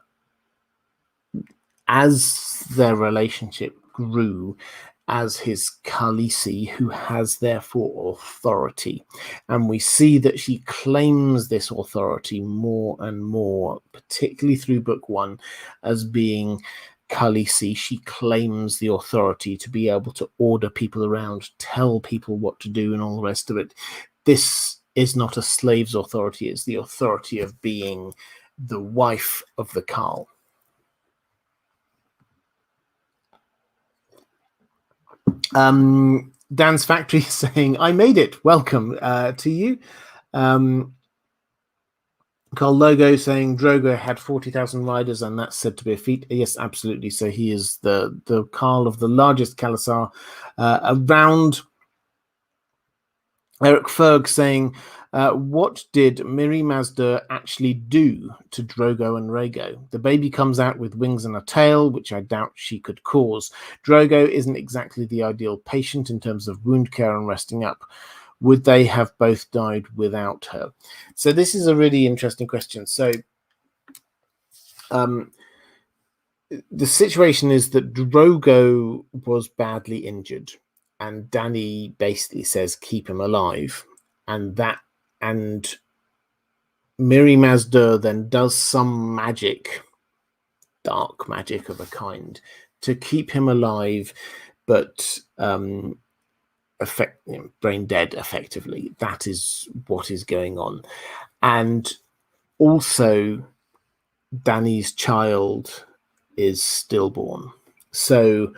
as their relationship grew, as his Khaleesi, who has therefore authority. And we see that she claims this authority more and more, particularly through book 1, as being Khaleesi. She claims the authority to be able to order people around, tell people what to do, and all the rest of it. This is not a slave's authority. It's the authority of being the wife of the Khal. Dan's Factory saying, I made it. Welcome to you. Carl Logo saying Drogo had 40,000 riders, and that's said to be a feat. Yes, absolutely. So he is the Carl of the largest Khalasar around. Eric Ferg saying, what did Miri Mazda actually do to Drogo and Rhaego? The baby comes out with wings and a tail, which I doubt she could cause. Drogo isn't exactly the ideal patient in terms of wound care and resting up. Would they have both died without her? So this is a really interesting question. So the situation is that Drogo was badly injured, and Dany basically says, keep him alive. And Miri Mazda then does some magic, dark magic of a kind, to keep him alive, but brain dead effectively. That is what is going on. And also Dany's child is stillborn. So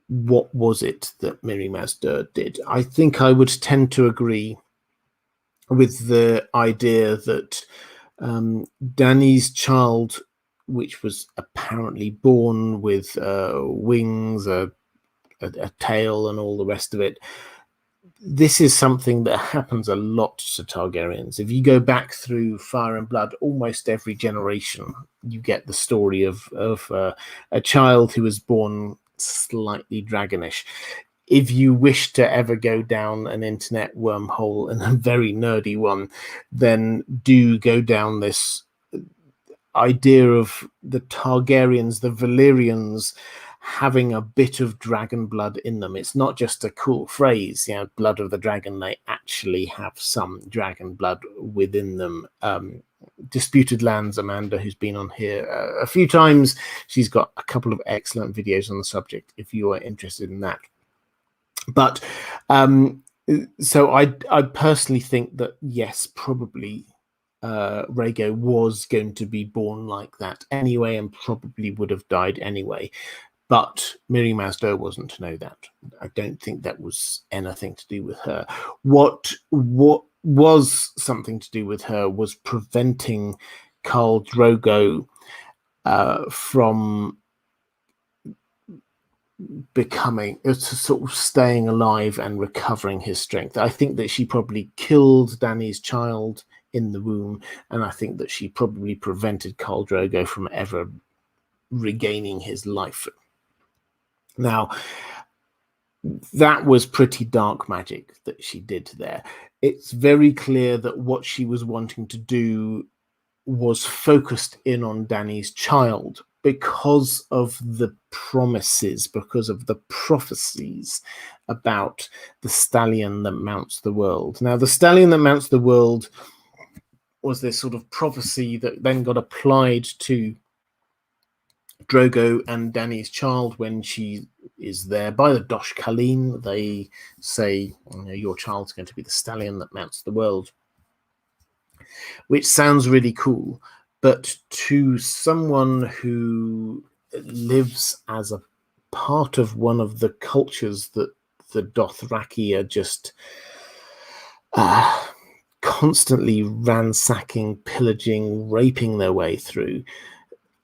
what was it that Miri Mazda did? I think I would tend to agree with the idea that Dany's child, which was apparently born with wings, a tail, and all the rest of it, this is something that happens a lot to Targaryens. If you go back through Fire and Blood, almost every generation, you get the story of a child who was born slightly dragonish. If you wish to ever go down an internet wormhole, and a very nerdy one, then do go down this idea of the Targaryens, the Valyrians, having a bit of dragon blood in them. It's not just a cool phrase, blood of the dragon. They actually have some dragon blood within them. Disputed Lands, Amanda, who's been on here a few times, she's got a couple of excellent videos on the subject if you are interested in that. But So I personally think that yes, probably Rhaego was going to be born like that anyway, and probably would have died anyway. But Mirri Maz Duur wasn't to know that. I don't think that was anything to do with her. What was something to do with her was preventing Khal Drogo from becoming sort of staying alive and recovering his strength. I think that she probably killed Dany's child in the womb, and I think that she probably prevented Khal Drogo from ever regaining his life. Now, that was pretty dark magic that she did there. It's very clear that what she was wanting to do was focused in on Dany's child because of the promises, because of the prophecies about the stallion that mounts the world. Now, the stallion that mounts the world was this sort of prophecy that then got applied to Drogo and Dany's child when she is there by the Dosh Khaleen. They say, your child's going to be the stallion that mounts the world, which sounds really cool. But to someone who lives as a part of one of the cultures that the Dothraki are just constantly ransacking, pillaging, raping their way through,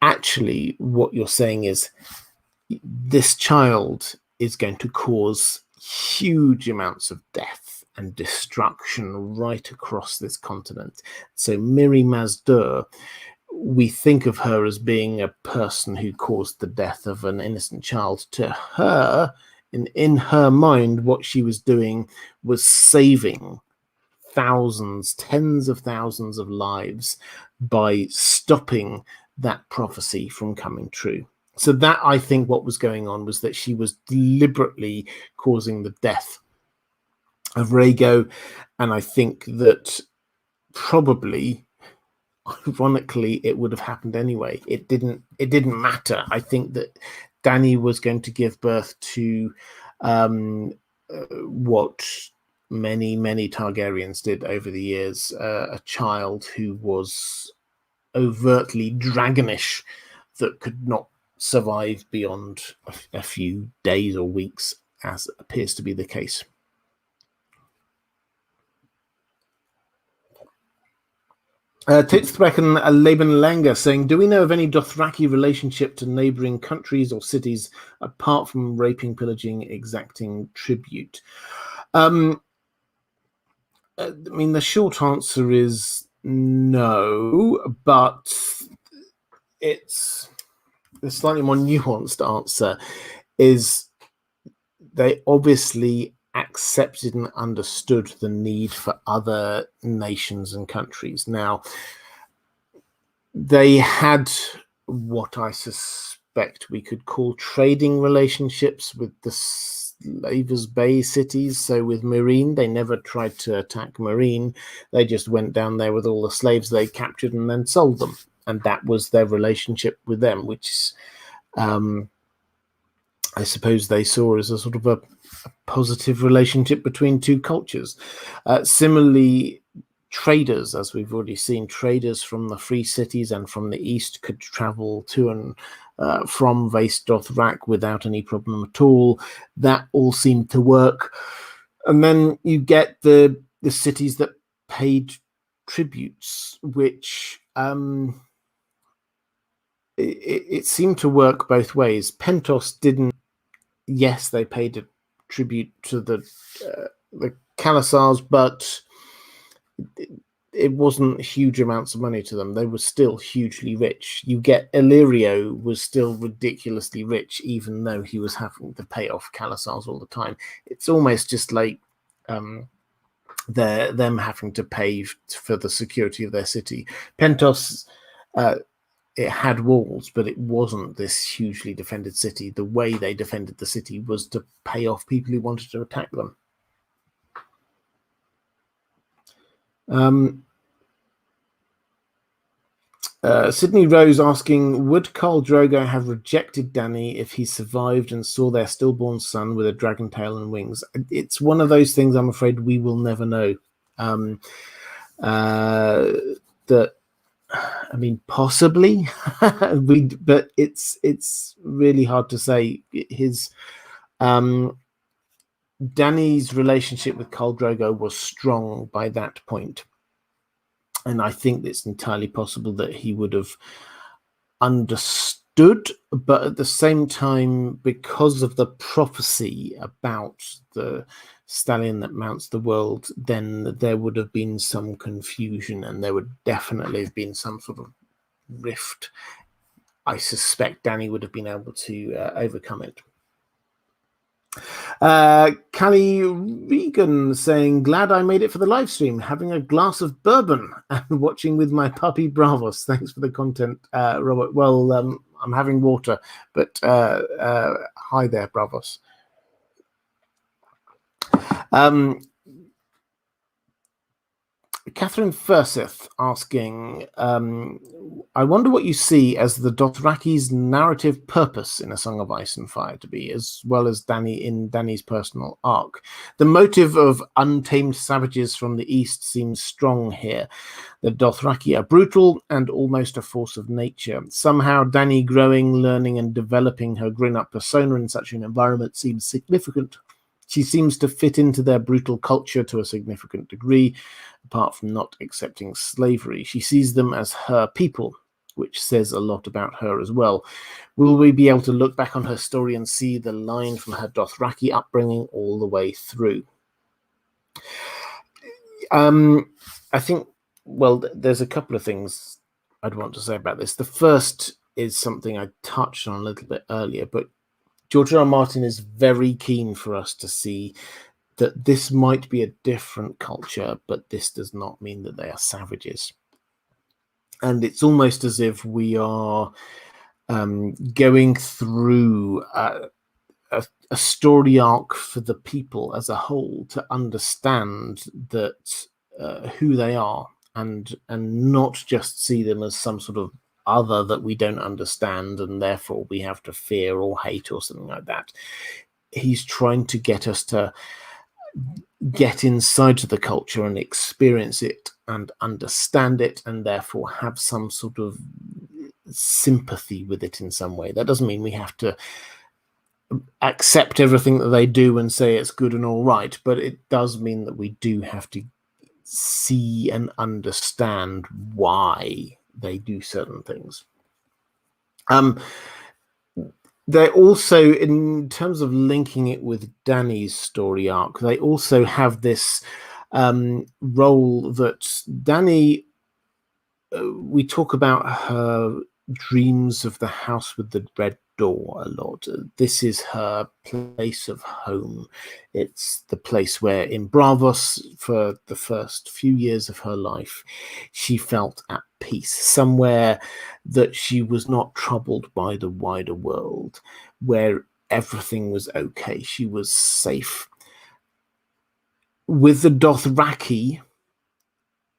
actually what you're saying is this child is going to cause huge amounts of death and destruction right across this continent. So Mirri Maz Duur, we think of her as being a person who caused the death of an innocent child. To her, in her mind, what she was doing was saving thousands, tens of thousands of lives by stopping that prophecy from coming true. So that, I think, what was going on was that she was deliberately causing the death of Rhaego, and I think that probably, ironically, it would have happened anyway. It didn't matter. I think that Dany was going to give birth to what many Targaryens did over the years, a child who was overtly dragonish, that could not survive beyond a few days or weeks, as appears to be the case. Titzbreck and Laban Langer saying, do we know of any Dothraki relationship to neighboring countries or cities apart from raping, pillaging, exacting tribute? I mean, the short answer is no, but it's the slightly more nuanced answer is they obviously accepted and understood the need for other nations and countries. Now, they had what I suspect we could call trading relationships with the Slavers Bay cities. So with Meereen, they never tried to attack Meereen. They just went down there with all the slaves they captured and then sold them. And that was their relationship with them, which I suppose they saw as a sort of a positive relationship between two cultures. Similarly, traders, as we've already seen, traders from the free cities and from the east could travel to and from Vaes Dothrak without any problem at all. That all seemed to work. And then you get the cities that paid tributes, which it seemed to work both ways. Pentos didn't. Yes, they paid a tribute to the Khalasars, but it wasn't huge amounts of money to them. They were still hugely rich. You get Illyrio was still ridiculously rich, even though he was having to pay off Khalasars all the time. It's almost just like them having to pay for the security of their city. Pentos, it had walls, but it wasn't this hugely defended city. The way they defended the city was to pay off people who wanted to attack them. Sydney Rose asking, would Khal Drogo have rejected Dany if he survived and saw their stillborn son with a dragon tail and wings? It's one of those things I'm afraid we will never know. Possibly, but it's really hard to say. Dany's relationship with Khal Drogo was strong by that point. And I think it's entirely possible that he would have understood, but at the same time, because of the prophecy about the stallion that mounts the world, then there would have been some confusion and there would definitely have been some sort of rift. I suspect Dany would have been able to overcome it. Callie Regan saying, glad I made it for the live stream, having a glass of bourbon and watching with my puppy Bravos. Thanks for the content, Robert. Well, I'm having water, but hi there, Bravos. Catherine Furseth asking, I wonder what you see as the Dothraki's narrative purpose in A Song of Ice and Fire to be, as well as Dany's personal arc. The motive of untamed savages from the east seems strong here. The Dothraki are brutal and almost a force of nature. Somehow Dany growing, learning and developing her grown-up persona in such an environment seems significant. She seems to fit into their brutal culture to a significant degree, apart from not accepting slavery. She sees them as her people, which says a lot about her as well. Will we be able to look back on her story and see the line from her Dothraki upbringing all the way through? I think, well, there's a couple of things I'd want to say about this. The first is something I touched on a little bit earlier, but George R. R. Martin is very keen for us to see that this might be a different culture, but this does not mean that they are savages. And it's almost as if we are going through a story arc for the people as a whole to understand that who they are and not just see them as some sort of other that we don't understand and therefore we have to fear or hate or something like that. He's trying to get us to get inside the culture and experience it and understand it and therefore have some sort of sympathy with it in some way. That doesn't mean we have to accept everything that they do and say it's good and all right, but it does mean that we do have to see and understand why they do certain things. They also, in terms of linking it with Dany's story arc, they also have this role that Dany, we talk about her dreams of the house with the red door a lot. This is her place of home. It's the place where in Bravos, for the first few years of her life, she felt at peace, somewhere that she was not troubled by the wider world, where everything was okay. She was safe. With the Dothraki,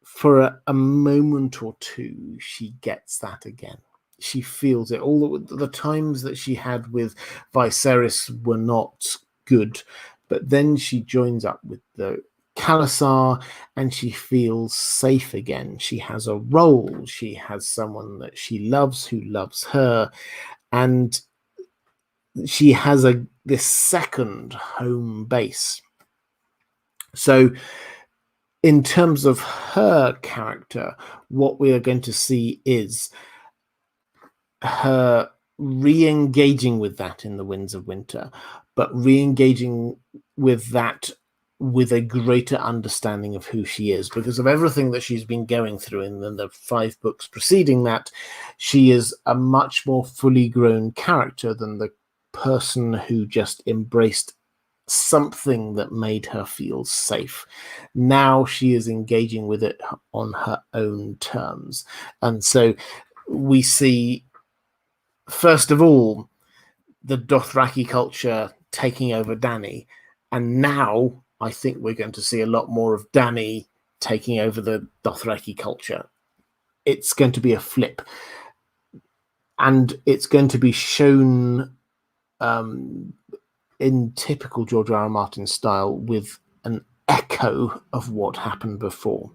for a moment or two, she gets that again. She feels it. All the times that she had with Viserys were not good, but then she joins up with the Khalasar and she feels safe again. She has a role. She has someone that she loves who loves her, and she has this second home base. So in terms of her character, what we are going to see is her re-engaging with that in the Winds of Winter, but re-engaging with that with a greater understanding of who she is, because of everything that she's been going through in the 5 books preceding that. She is a much more fully grown character than the person who just embraced something that made her feel safe. Now she is engaging with it on her own terms. And so we see, first of all, the Dothraki culture taking over Dany, and now I think we're going to see a lot more of Dany taking over the Dothraki culture. it's going to be a flip, and it's going to be shown in typical George R. R. Martin style with an echo of what happened before.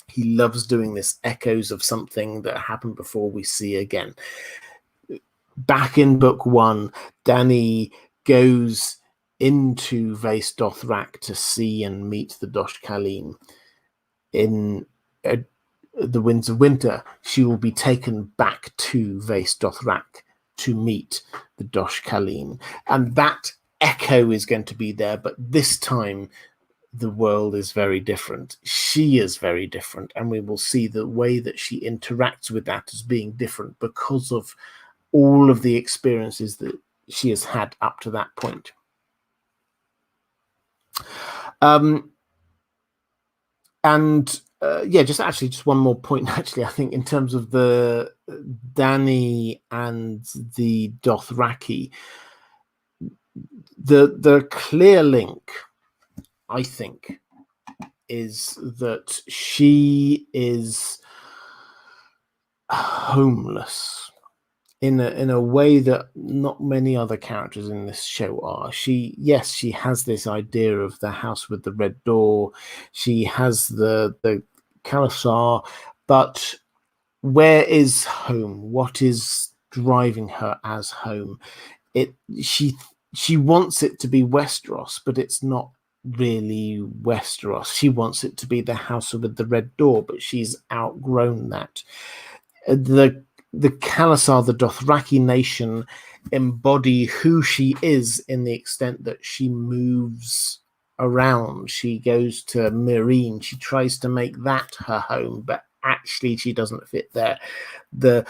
He loves doing this, echoes of something that happened before we see again. Back in book 1, Dany goes into Vaes Dothrak to see and meet the Dosh Khaleen. In the Winds of Winter, she will be taken back to Vaes Dothrak to meet the Dosh Khaleen. And that echo is going to be there, but this time the world is very different. She is very different, and we will see the way that she interacts with that as being different because of all of the experiences that she has had up to that point. Just one more point, actually, I think, in terms of the Dany and the Dothraki, the clear link, I think, is that she is homeless in a way that not many other characters in this show are. She has this idea of the house with the red door. She has the Khalasar, but where is home? What is driving her as home? She wants it to be Westeros, but it's not really Westeros. She wants it to be the house with the red door, but she's outgrown that. The Khalasar, the Dothraki nation, embody who she is in the extent that she moves around. She goes to Meereen. She tries to make that her home, but actually she doesn't fit there. The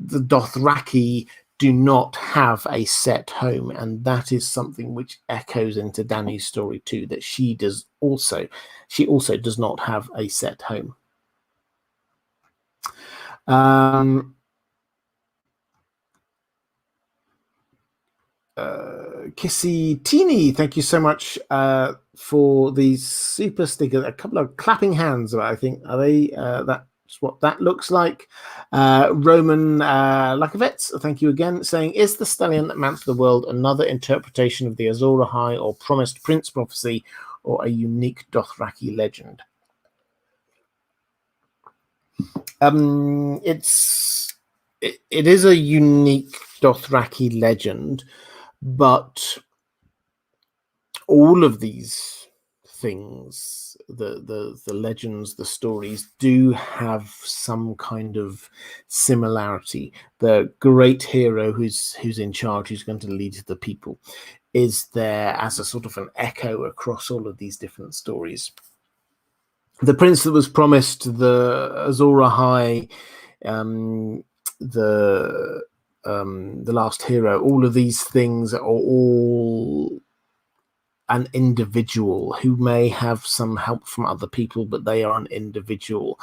Dothraki do not have a set home, and that is something which echoes into Dany's story too, that she also does not have a set home. Kissy Teeny, thank you so much for the super sticker. A couple of clapping hands, I think. Are they? That's what that looks like. Roman Lakovets, thank you again, saying, is the stallion that mounts the world another interpretation of the Azor Ahai or Promised Prince prophecy, or a unique Dothraki legend? It is a unique Dothraki legend, but all of these things, the legends, the stories, do have some kind of similarity. The great hero who's in charge, who's going to lead the people, is there as a sort of an echo across all of these different stories. The prince that was promised, the Azor Ahai, the last hero, all of these things are all an individual who may have some help from other people, but they are an individual,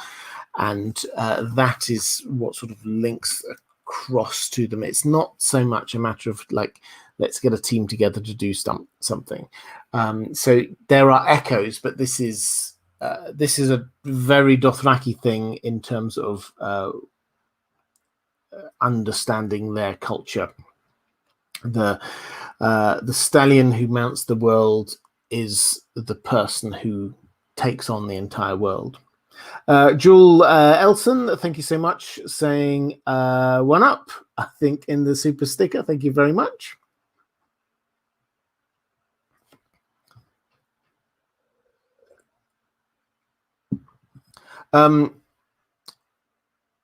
and that is what sort of links across to them. It's not so much a matter of like, let's get a team together to do something. So there are echoes, but this is a very Dothraki thing in terms of understanding their culture. The stallion who mounts the world is the person who takes on the entire world. Jewel Elson, thank you so much, saying one up, I think, in the super sticker. Thank you very much.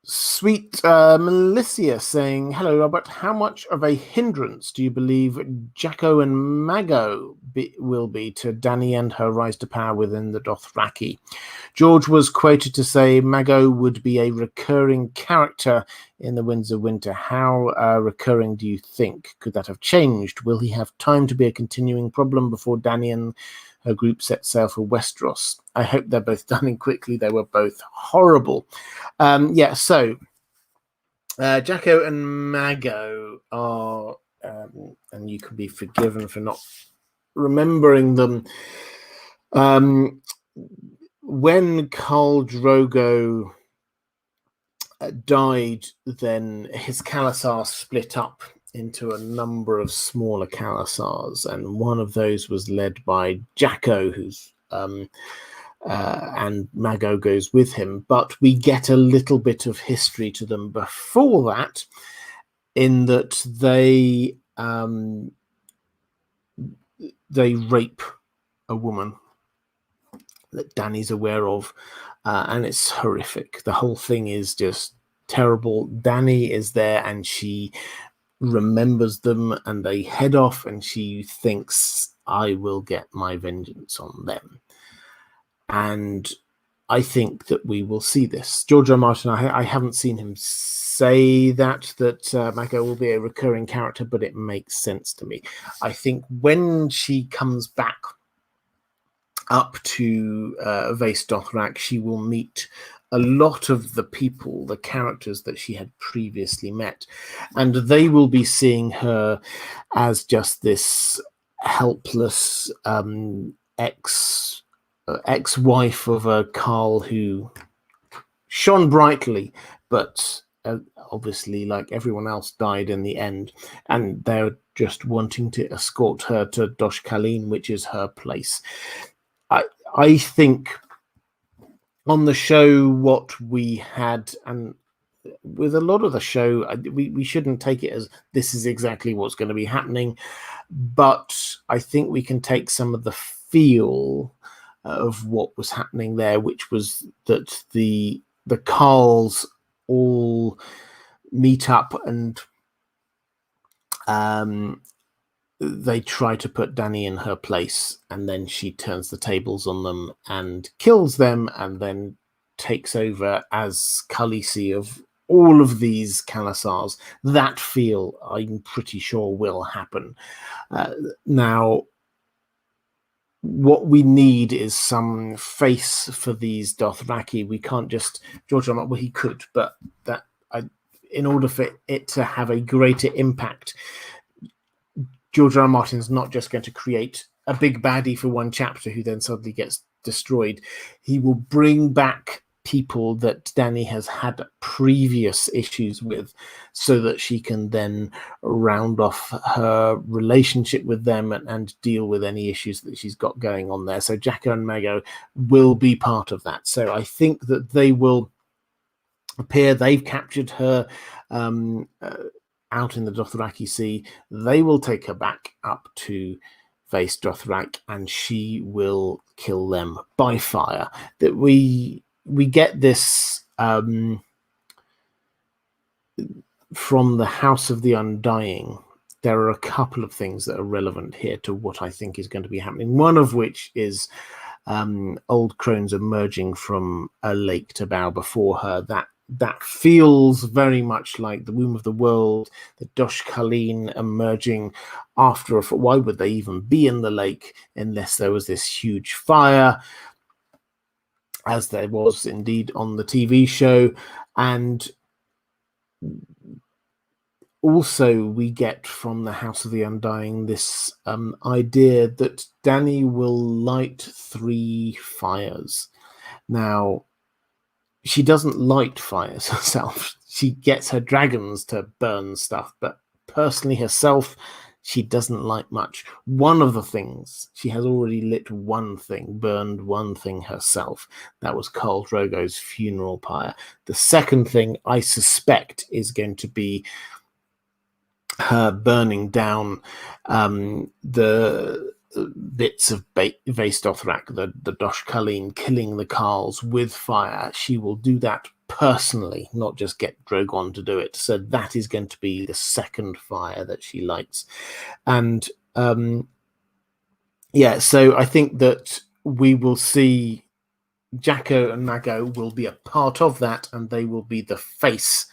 Sweet Melissa saying, hello, Robert. How much of a hindrance do you believe Jacko and Mago will be to Dany and her rise to power within the Dothraki? George was quoted to say Mago would be a recurring character in the Winds of Winter. How recurring do you think? Could that have changed? Will he have time to be a continuing problem before Dany and her group set sail for Westeros? I hope they're both done in quickly. They were both horrible. So Jacko and Mago are, and you can be forgiven for not remembering them. When Khal Drogo died, then his Khalasar split up into a number of smaller Khalasars, and one of those was led by Jacko, who's and Mago goes with him. But we get a little bit of history to them before that, in that they rape a woman that Dany's aware of, and it's horrific. The whole thing is just terrible. Dany is there and she remembers them, and they head off, and she thinks, I will get my vengeance on them. And I think that we will see this. George R. R. Martin, I haven't seen him say that Mako will be a recurring character, but it makes sense to me. I think when she comes back up to Vaes Dothrak, she will meet a lot of the people, the characters that she had previously met, and they will be seeing her as just this helpless ex-wife of a Carl who shone brightly, but obviously, like everyone else, died in the end, and they're just wanting to escort her to Dosh Kalin, which is her place. I think on the show, what we had, and with a lot of the show, we shouldn't take it as this is exactly what's going to be happening, but I think we can take some of the feel of what was happening there, which was that the Carls all meet up and they try to put Dany in her place, and then she turns the tables on them and kills them, and then takes over as Khaleesi of all of these Khalasars. That feel, I'm pretty sure, will happen. Now, what we need is some face for these Dothraki. We can't just George R. R. Martin, well, he could, but in order for it to have a greater impact, George R. R. Martin's not just going to create a big baddie for one chapter who then suddenly gets destroyed. He will bring back people that Dany has had previous issues with, so that she can then round off her relationship with them and deal with any issues that she's got going on there. So Jacko and Mago will be part of that. So I think that they will appear. They've captured her out in the Dothraki Sea. They will take her back up to Vaes Dothrak, and she will kill them by fire. That we get this from the House of the Undying. There are a couple of things that are relevant here to what I think is going to be happening. One of which is old crones emerging from a lake to bow before her. That feels very much like the womb of the world, the Dosh Kalin emerging after why would they even be in the lake unless there was this huge fire, as there was indeed on the TV show. And also we get from the House of the Undying this idea that Dany will light 3 fires. Now, she doesn't light fires herself. She gets her dragons to burn stuff, but personally herself, she doesn't light much. One of the things, she has already lit one thing, burned one thing herself. That was Khal Drogo's funeral pyre. The second thing, I suspect, is going to be her burning down the bits of Vaes Dothrak, the Dosh Kalin, killing the Carls with fire. She will do that personally, not just get Drogon to do it. So that is going to be the second fire that she lights. And so I think that we will see Jacko and Mago will be a part of that, and they will be the face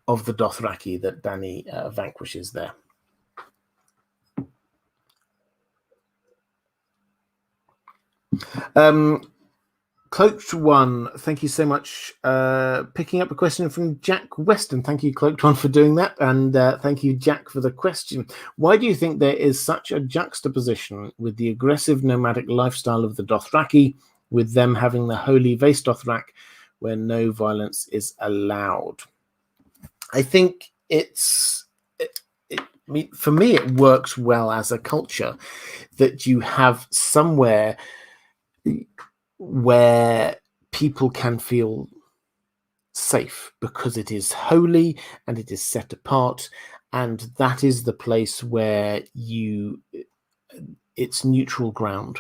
of the Dothraki that Dany vanquishes there. Cloaked One, thank you so much. Picking up a question from Jack Weston. Thank you, Cloaked One, for doing that. And thank you, Jack, for the question. Why do you think there is such a juxtaposition with the aggressive nomadic lifestyle of the Dothraki, with them having the holy Vaes Dothrak, where no violence is allowed. I think for me, it works well as a culture that you have somewhere where people can feel safe because it is holy and it is set apart, and that is the place where it's neutral ground.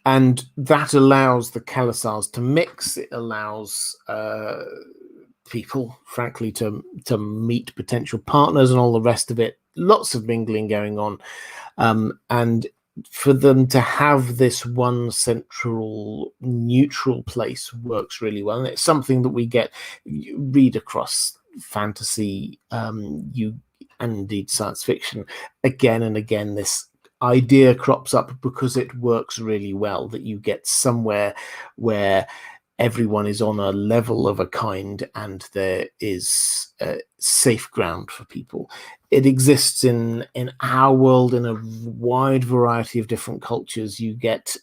And that allows the Khalasars to mix. It allows people, frankly, to meet potential partners and all the rest of it. Lots of mingling going on. And for them to have this one central neutral place works really well. And it's something that we read across fantasy, and indeed science fiction again and again. This idea crops up because it works really well, that you get somewhere where everyone is on a level of a kind and there is safe ground for people. It exists in our world in a wide variety of different cultures. You get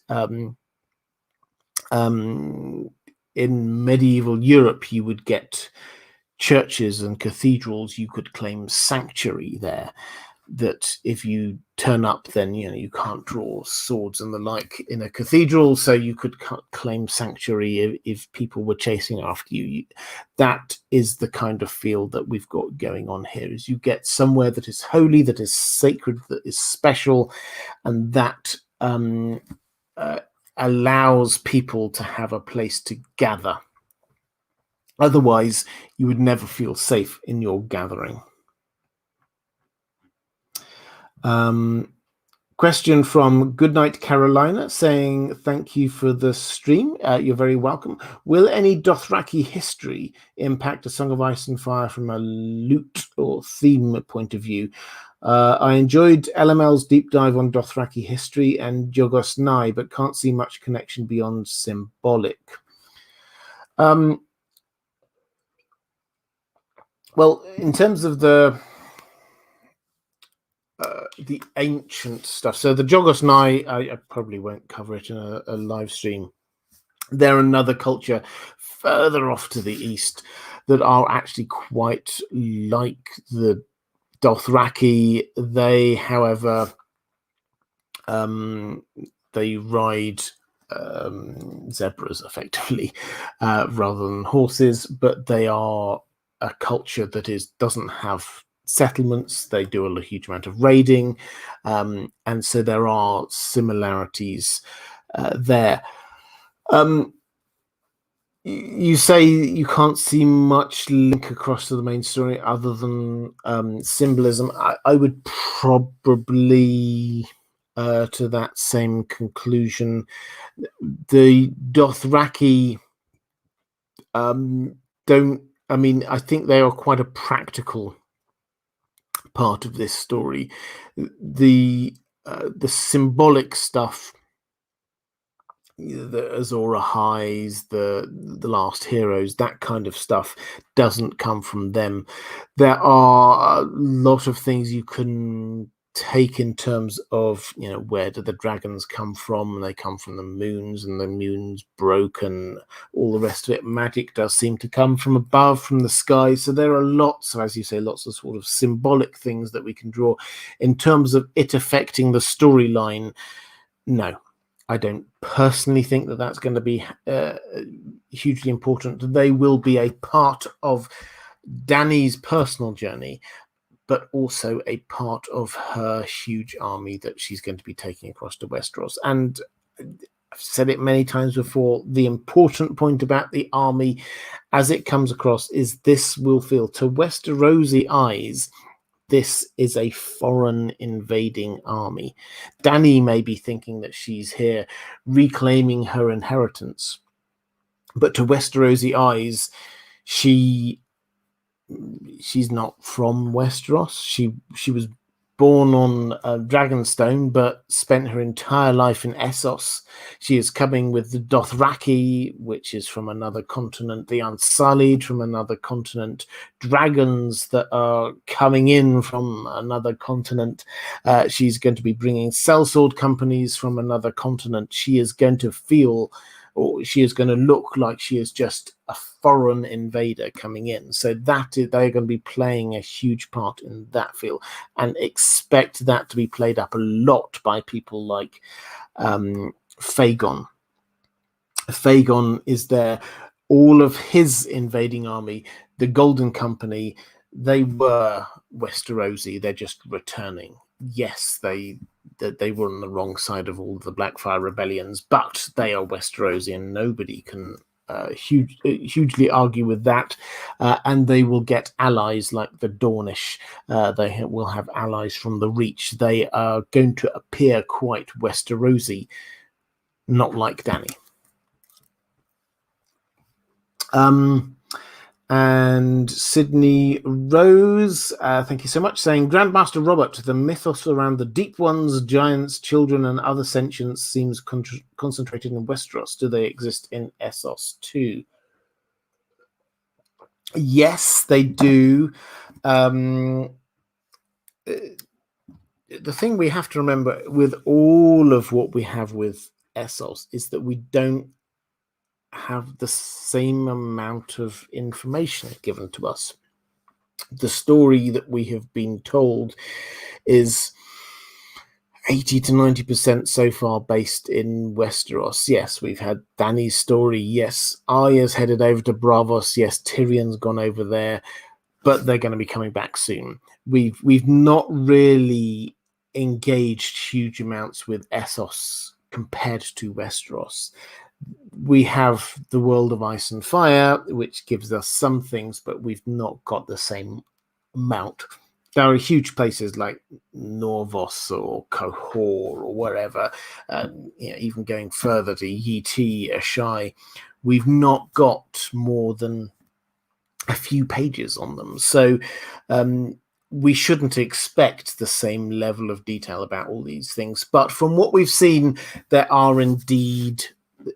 in medieval Europe, you would get churches and cathedrals. You could claim sanctuary there, that if you turn up, then you can't draw swords and the like in a cathedral, so you could claim sanctuary if people were chasing after you. That is the kind of feel that we've got going on here, is you get somewhere that is holy, that is sacred, that is special, and that allows people to have a place to gather. Otherwise, you would never feel safe in your gathering. Question from Goodnight Carolina saying, thank you for the stream. You're very welcome. Will any Dothraki history impact A Song of Ice and Fire from a loot or theme point of view? I enjoyed LML's deep dive on Dothraki history and Jogos Nai, but can't see much connection beyond symbolic. Well, in terms of the ancient stuff, so the Jogos Nai, I probably won't cover it in a live stream. They're another culture further off to the east that are actually quite like the Dothraki. They, however, they ride zebras effectively rather than horses, but they are a culture that doesn't have settlements. They do a huge amount of raiding, and so there are similarities there. You say you can't see much link across to the main story other than symbolism. I would probably to that same conclusion. The Dothraki don't. I mean, I think they are quite a practical part of this story. The symbolic stuff, the Azor Ahais, the last heroes, that kind of stuff doesn't come from them. There are a lot of things you can take in terms of, where do the dragons come from? They come from the moons, and the moons broke, and all the rest of it. Magic does seem to come from above, from the sky. So there are lots, as you say, lots of sort of symbolic things that we can draw. In terms of it affecting the storyline, no, I don't personally think that that's going to be hugely important. They will be a part of Dany's personal journey, but also a part of her huge army that she's going to be taking across to Westeros. And I've said it many times before, the important point about the army as it comes across is this will feel, to Westerosi eyes, this is a foreign invading army. Dany may be thinking that she's here reclaiming her inheritance, but to Westerosi eyes, she's not from Westeros. She was born on Dragonstone, but spent her entire life in Essos. She is coming with the Dothraki, which is from another continent, the Unsullied from another continent, dragons that are coming in from another continent. She's going to be bringing sellsword companies from another continent. She is going to feel, or she is going to look like she is just a foreign invader coming in. So they're going to be playing a huge part in that field, and expect that to be played up a lot by people like Fagon. Fagon is there. All of his invading army, the Golden Company, they were Westerosi. They're just returning. Yes, they were on the wrong side of all the Blackfire rebellions, but they are Westerosi, and nobody can hugely argue with that. And they will get allies like the Dornish. They will have allies from the Reach. They are going to appear quite Westerosi, not like Dany. And Sydney Rose, thank you so much, saying, Grandmaster Robert, the mythos around the deep ones, giants, children, and other sentients seems concentrated in Westeros. Do they exist in Essos too? Yes, they do. The thing we have to remember with all of what we have with Essos is that we don't have the same amount of information given to us. The story that we have been told is 80 to 90% so far based in Westeros. Yes, we've had Dany's story. Yes, Arya's headed over to Braavos. Yes, Tyrion's gone over there, but they're going to be coming back soon. We've not really engaged huge amounts with Essos compared to Westeros. We have the world of ice and fire, which gives us some things, but we've not got the same amount. There are huge places like Norvos or Qohor or wherever, even going further to Yeti, Ashai. We've not got more than a few pages on them. So we shouldn't expect the same level of detail about all these things. But from what we've seen, there are indeed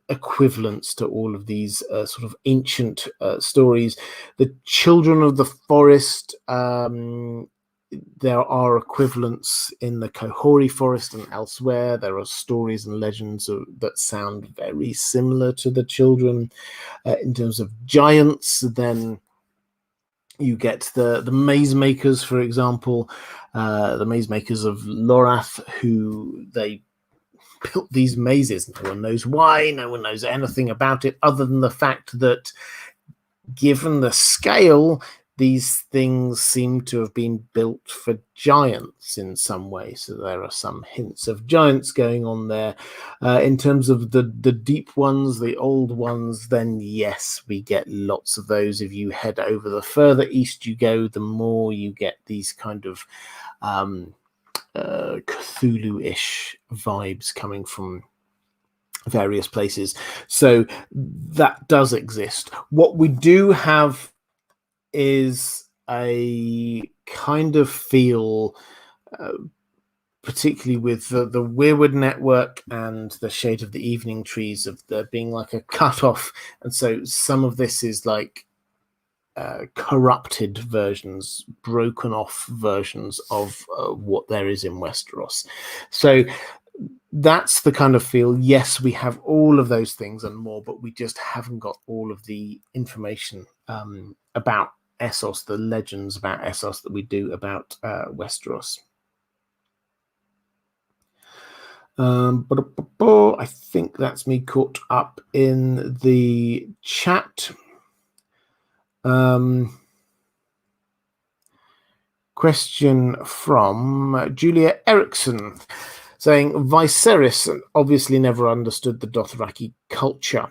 equivalents to all of these sort of ancient stories. The Children of the Forest, there are equivalents in the Qohori Forest and elsewhere. There are stories and legends that sound very similar to the Children. In terms of giants, then you get the maze makers, for example, the maze makers of Lorath, who they built these mazes. No one knows why, no one knows anything about it, other than the fact that, given the scale, these things seem to have been built for giants in some way. So there are some hints of giants going on there. In terms of the deep ones, the old ones, then yes, we get lots of those. If you head over, the further east you go, the more you get these kind of Cthulhu-ish vibes coming from various places. So that does exist. What we do have is a kind of feel, particularly with the Weirwood Network and the Shade of the Evening Trees, of there being like a cut-off. And so some of this is like corrupted versions, broken off versions of what there is in Westeros. So that's the kind of feel. Yes, we have all of those things and more, but we just haven't got all of the information about Essos, the legends about Essos that we do about Westeros. I think that's me caught up in the chat. Question from Julia Erickson, saying Viserys obviously never understood the Dothraki culture.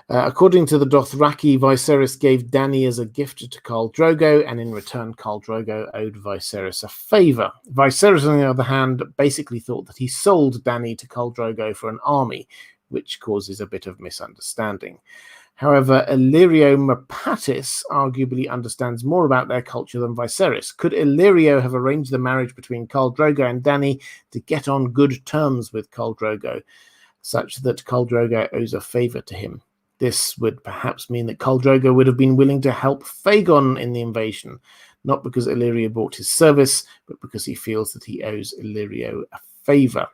According to the Dothraki, Viserys gave Dany as a gift to Khal Drogo, and in return, Khal Drogo owed Viserys a favor. Viserys, on the other hand, basically thought that he sold Dany to Khal Drogo for an army, which causes a bit of misunderstanding. However, Illyrio Merpatis arguably understands more about their culture than Viserys. Could Illyrio have arranged the marriage between Khal Drogo and Dany to get on good terms with Khal Drogo, such that Khal Drogo owes a favor to him? This would perhaps mean that Khal Drogo would have been willing to help Fagon in the invasion, not because Illyrio bought his service, but because he feels that he owes Illyrio a favor.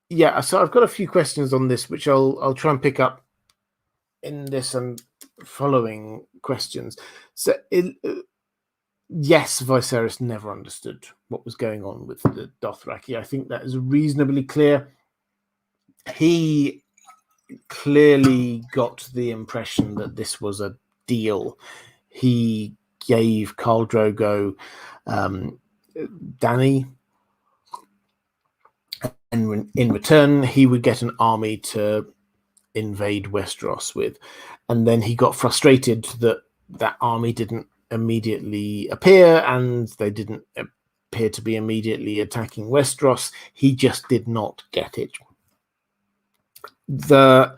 Yeah, so I've got a few questions on this, which I'll try and pick up in this and following questions. So, yes, Viserys never understood what was going on with the Dothraki. I think that is reasonably clear. He clearly got the impression that this was a deal. He gave Khal Drogo Dany, and in return, he would get an army to invade Westeros with. And then he got frustrated that that army didn't immediately appear and they didn't appear to be immediately attacking Westeros. He just did not get it. The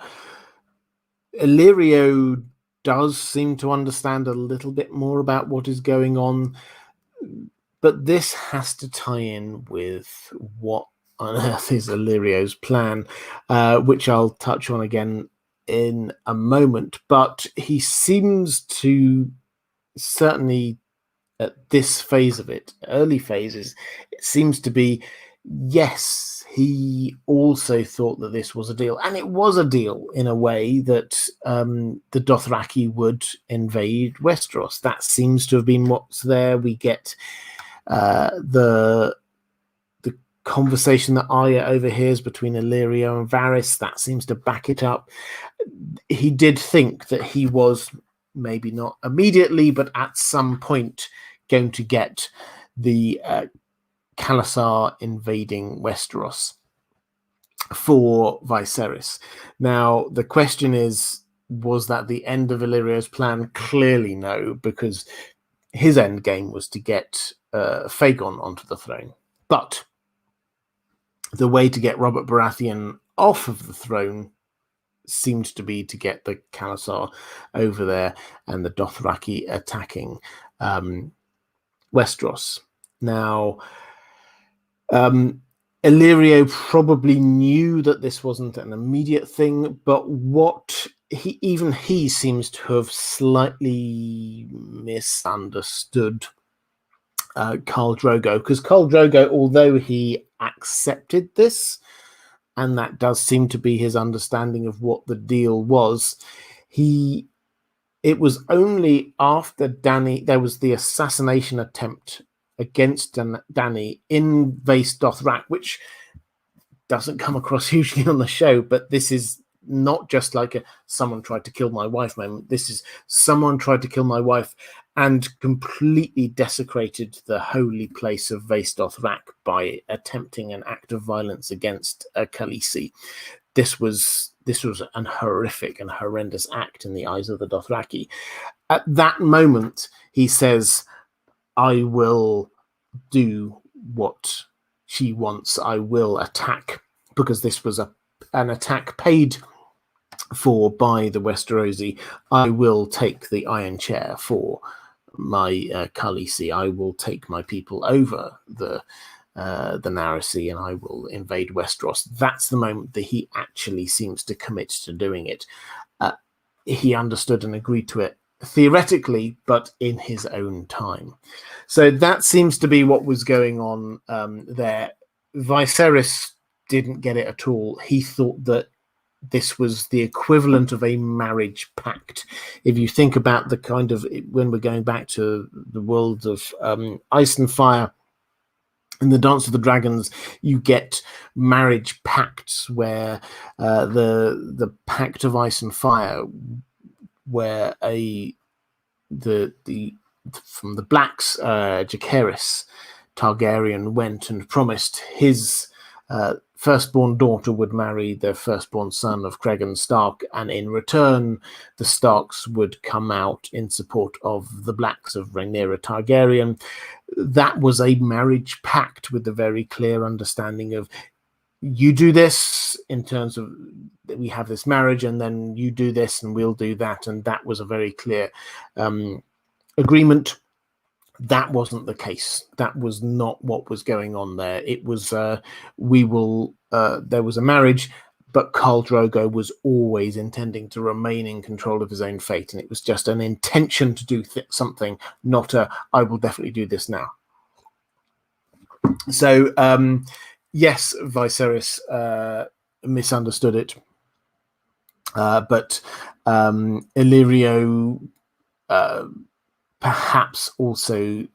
Illyrio does seem to understand a little bit more about what is going on, but this has to tie in with what on earth is Illyrio's plan, which I'll touch on again in a moment. But he seems to, certainly at this phase of it, early phases, it seems to be, yes, he also thought that this was a deal. And it was a deal in a way that the Dothraki would invade Westeros. That seems to have been what's there. We get the conversation that Arya overhears between Illyrio and Varys. That seems to back it up. He did think that he was, maybe not immediately, but at some point, going to get the Khalasar invading Westeros for Viserys. Now, the question is, was that the end of Illyrio's plan? Clearly no, because his end game was to get Fagon onto the throne. But the way to get Robert Baratheon off of the throne seemed to be to get the Khalasar over there and the Dothraki attacking Westeros. Now, Illyrio probably knew that this wasn't an immediate thing, but what he seems to have slightly misunderstood Khal Drogo, because Khal Drogo, although he accepted this, and that does seem to be his understanding of what the deal was, it was only after Dany, there was the assassination attempt against Dany in Vaes Dothrak, which doesn't come across hugely on the show, but this is not just like a someone tried to kill my wife moment. This is someone tried to kill my wife and completely desecrated the holy place of Vaes Dothrak by attempting an act of violence against Khaleesi. This was an horrific and horrendous act in the eyes of the Dothraki. At that moment, he says, I will do what she wants. I will attack, because this was an attack paid for by the Westerosi. I will take the Iron Chair for my Khaleesi. I will take my people over the Narasi, and I will invade Westeros. That's the moment that he actually seems to commit to doing it. He understood and agreed to it theoretically, but in his own time. So that seems to be what was going on there. Viserys didn't get it at all. He thought that this was the equivalent of a marriage pact. If you think about the kind of, when we're going back to the world of Ice and Fire, in the Dance of the Dragons, you get marriage pacts where the Pact of Ice and Fire, where from the Blacks, Jacaerys Targaryen went and promised his firstborn daughter would marry their firstborn son of Cregan Stark, and in return, the Starks would come out in support of the Blacks of Rhaenyra Targaryen. That was a marriage pact with the very clear understanding of, you do this in terms of we have this marriage, and then you do this and we'll do that. And that was a very clear agreement. That wasn't the case. That was not what was going on there. It was there was a marriage, but Khal Drogo was always intending to remain in control of his own fate, and it was just an intention to do something, not I will definitely do this now. So yes, Viserys misunderstood it, but Illyrio perhaps also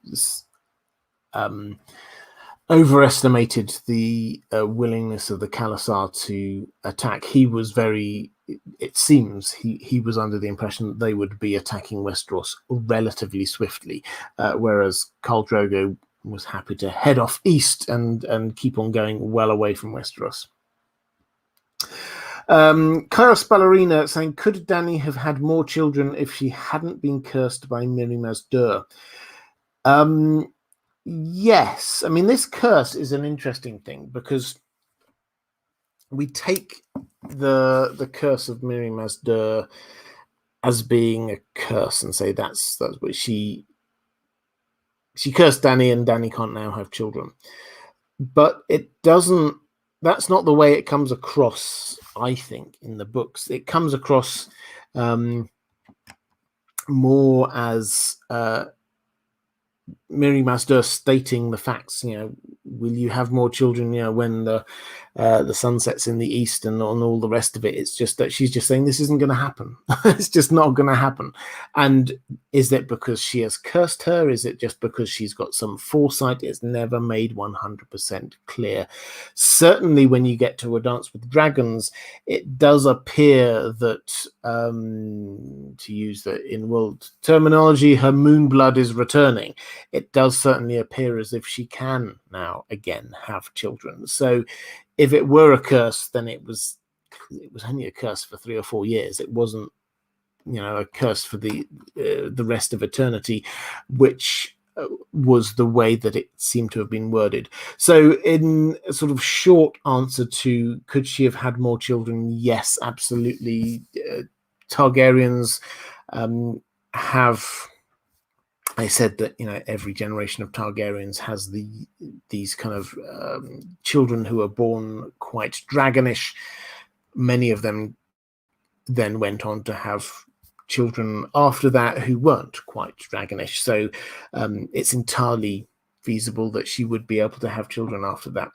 overestimated the willingness of the Khalasar to attack. He was it seems he was under the impression that they would be attacking Westeros relatively swiftly, whereas Khal Drogo was happy to head off east and keep on going well away from Westeros. Kairos Ballerina saying, could Dany have had more children if she hadn't been cursed by Mirri Maz Duur? Yes. I mean, this curse is an interesting thing because we take the curse of Mirri Maz Duur as being a curse and say that's what she cursed Dany and Dany can't now have children. But it doesn't, that's not the way it comes across, I think, in the books. It comes across more as Mirri Maz Duur stating the facts. Will you have more children? When the sun sets in the east and on all the rest of it. It's just that she's just saying this isn't going to happen. It's just not going to happen. And is it because she has cursed her? Is it just because she's got some foresight? It's never made 100% clear. Certainly, when you get to A Dance with Dragons, it does appear that, to use the in-world terminology, her moon blood is returning. It does certainly appear as if she can now again have children. So if it were a curse, then it was only a curse for 3 or 4 years. It wasn't, a curse for the rest of eternity, which was the way that it seemed to have been worded. So in a sort of short answer to could she have had more children? Yes, absolutely. Targaryens have... I said that every generation of Targaryens has these kind of children who are born quite dragonish. Many of them then went on to have children after that who weren't quite dragonish. So it's entirely feasible that she would be able to have children after that.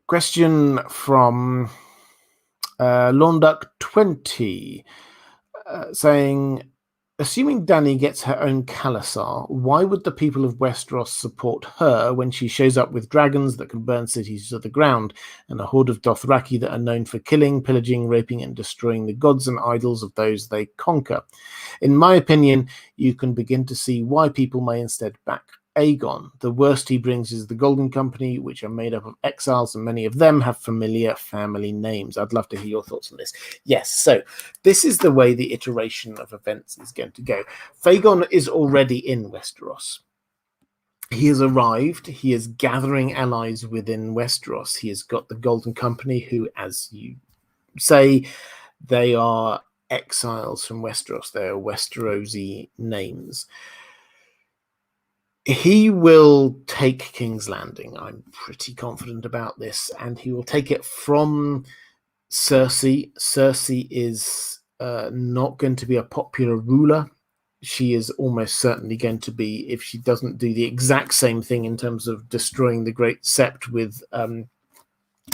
Question from Londuck20 saying, assuming Dany gets her own Khalasar, why would the people of Westeros support her when she shows up with dragons that can burn cities to the ground and a horde of Dothraki that are known for killing, pillaging, raping, and destroying the gods and idols of those they conquer? In my opinion, you can begin to see why people may instead back Aegon. The worst he brings is the Golden Company, which are made up of exiles, and many of them have familiar family names. I'd love to hear your thoughts on this. Yes, so this is the way the iteration of events is going to go. Aegon is already in Westeros. He has arrived. He is gathering allies within Westeros. He has got the Golden Company, who, as you say, they are exiles from Westeros. They are Westerosi names. He will take King's Landing. I'm pretty confident about this, and he will take it from Cersei. Cersei is not going to be a popular ruler. She is almost certainly going to be, if she doesn't do the exact same thing in terms of destroying the Great Sept with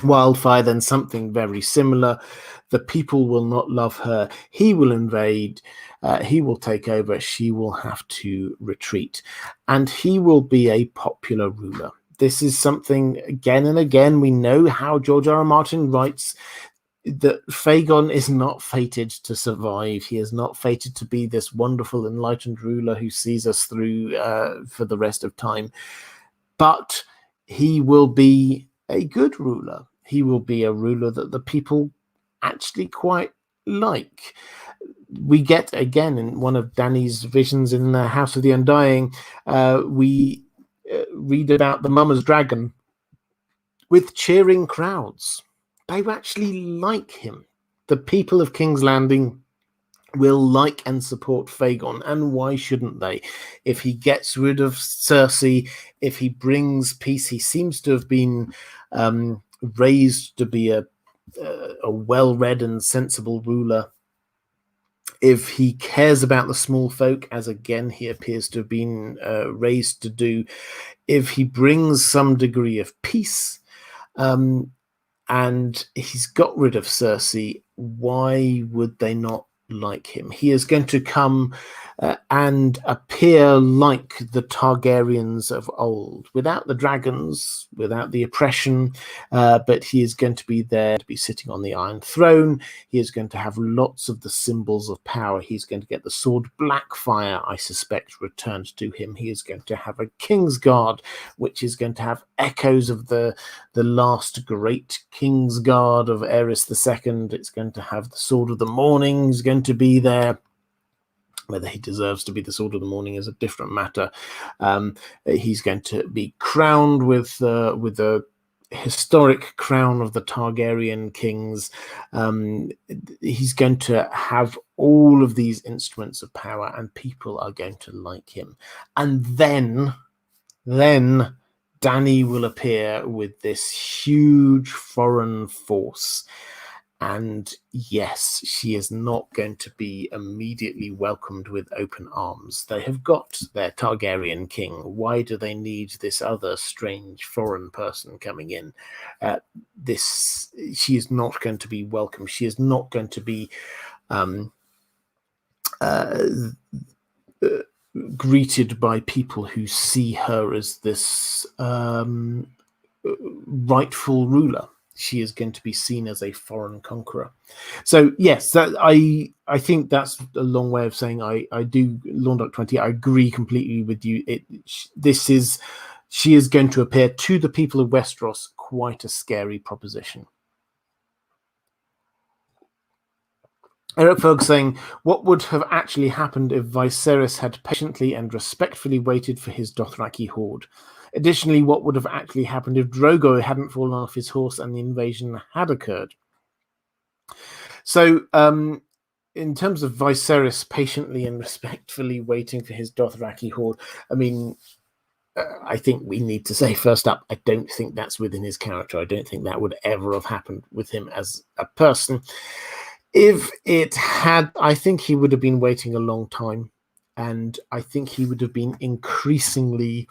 wildfire, then something very similar. The people will not love her. He will invade. He will take over. She will have to retreat. And he will be a popular ruler. This is something, again and again, we know how George R. R. Martin writes, that Aegon is not fated to survive. He is not fated to be this wonderful, enlightened ruler who sees us through for the rest of time. But he will be a good ruler. He will be a ruler that the people actually quite like. We get, again, in one of Dany's visions in the House of the Undying, we read about the Mama's Dragon with cheering crowds. They actually like him. The people of King's Landing will like and support Aegon, and why shouldn't they? If he gets rid of Cersei, if he brings peace, he seems to have been raised to be a well-read and sensible ruler. if he cares about the small folk, as again he appears to have been raised to do, if he brings some degree of peace, and he's got rid of Cersei, why would they not like him? He is going to come and appear like the Targaryens of old, without the dragons, without the oppression, but he is going to be there to be sitting on the Iron Throne. He is going to have lots of the symbols of power. He's going to get the sword Blackfire, I suspect, returned to him. He is going to have a Kingsguard, which is going to have echoes of the last great Kingsguard of Aerys II. It's going to have the Sword of the Morning is going to be there. Whether he deserves to be the Sword of the Morning is a different matter. He's going to be crowned with the historic crown of the Targaryen kings. He's going to have all of these instruments of power, and people are going to like him. And then Dany will appear with this huge foreign force. And yes, she is not going to be immediately welcomed with open arms. They have got their Targaryen king. Why do they need this other strange foreign person coming in? She is not going to be welcome. She is not going to be greeted by people who see her as this rightful ruler. She is going to be seen as a foreign conqueror. So yes, I think that's a long way of saying I do, Lawndock 20, I agree completely with you. She is going to appear to the people of Westeros quite a scary proposition. Eric Ferg saying, what would have actually happened if Viserys had patiently and respectfully waited for his Dothraki horde? Additionally, what would have actually happened if Drogo hadn't fallen off his horse and the invasion had occurred? So, in terms of Viserys patiently and respectfully waiting for his Dothraki horde, I mean, I think we need to say first up, I don't think that's within his character. I don't think that would ever have happened with him as a person. If it had, I think he would have been waiting a long time, and I think he would have been increasingly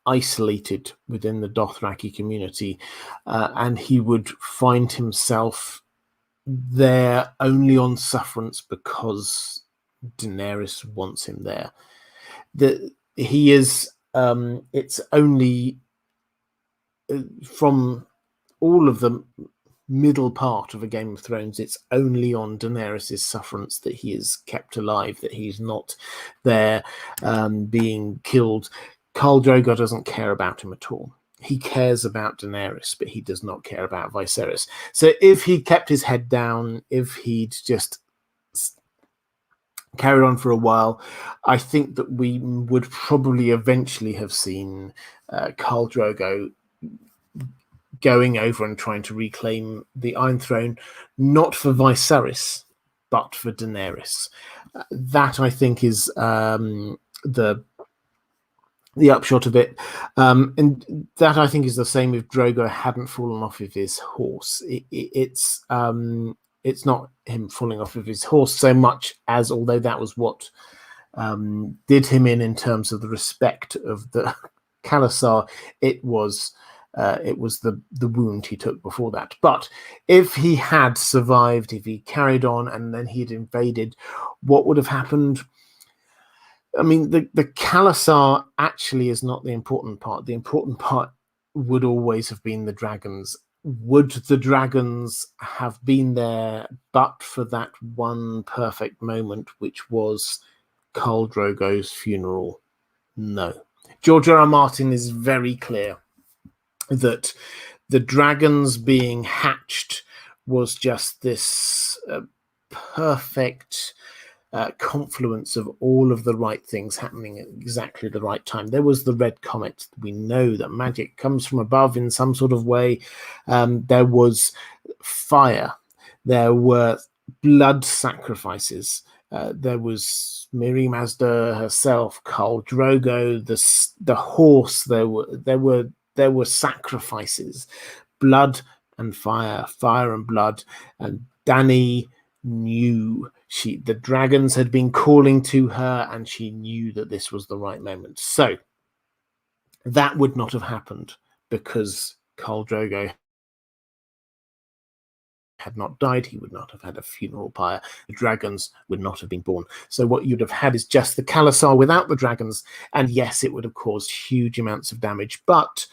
isolated within the Dothraki community, and he would find himself there only on sufferance because Daenerys wants him there. He is. It's only from all of the middle part of a Game of Thrones, it's only on Daenerys' sufferance that he is kept alive, that he's not there being killed. Khal Drogo doesn't care about him at all. He cares about Daenerys, but he does not care about Viserys. So if he kept his head down, if he'd just carried on for a while, I think that we would probably eventually have seen Khal Drogo going over and trying to reclaim the Iron Throne, not for Viserys, but for Daenerys. That, I think, is the upshot of it. And that, I think, is the same if Drogo hadn't fallen off of his horse. It's not him falling off of his horse so much as, although that was what did him in terms of the respect of the Khalasar, it was the wound he took before that. But if he had survived, if he carried on and then he'd invaded, what would have happened? I mean, the Khalasar actually is not the important part. The important part would always have been the dragons. Would the dragons have been there but for that one perfect moment, which was Khal Drogo's funeral? No. George R. R. Martin is very clear that the dragons being hatched was just this perfect confluence of all of the right things happening at exactly the right time. There was the red comet. We know that magic comes from above in some sort of way. There was fire. There were blood sacrifices. There was Miri Mazda herself, Khal Drogo, the horse. There were sacrifices, blood and fire, fire and blood, and Dany knew the dragons had been calling to her, and she knew that this was the right moment. So that would not have happened because Khal Drogo had not died. He would not have had a funeral pyre. The dragons would not have been born. So what you'd have had is just the Khalasar without the dragons, and yes, it would have caused huge amounts of damage, but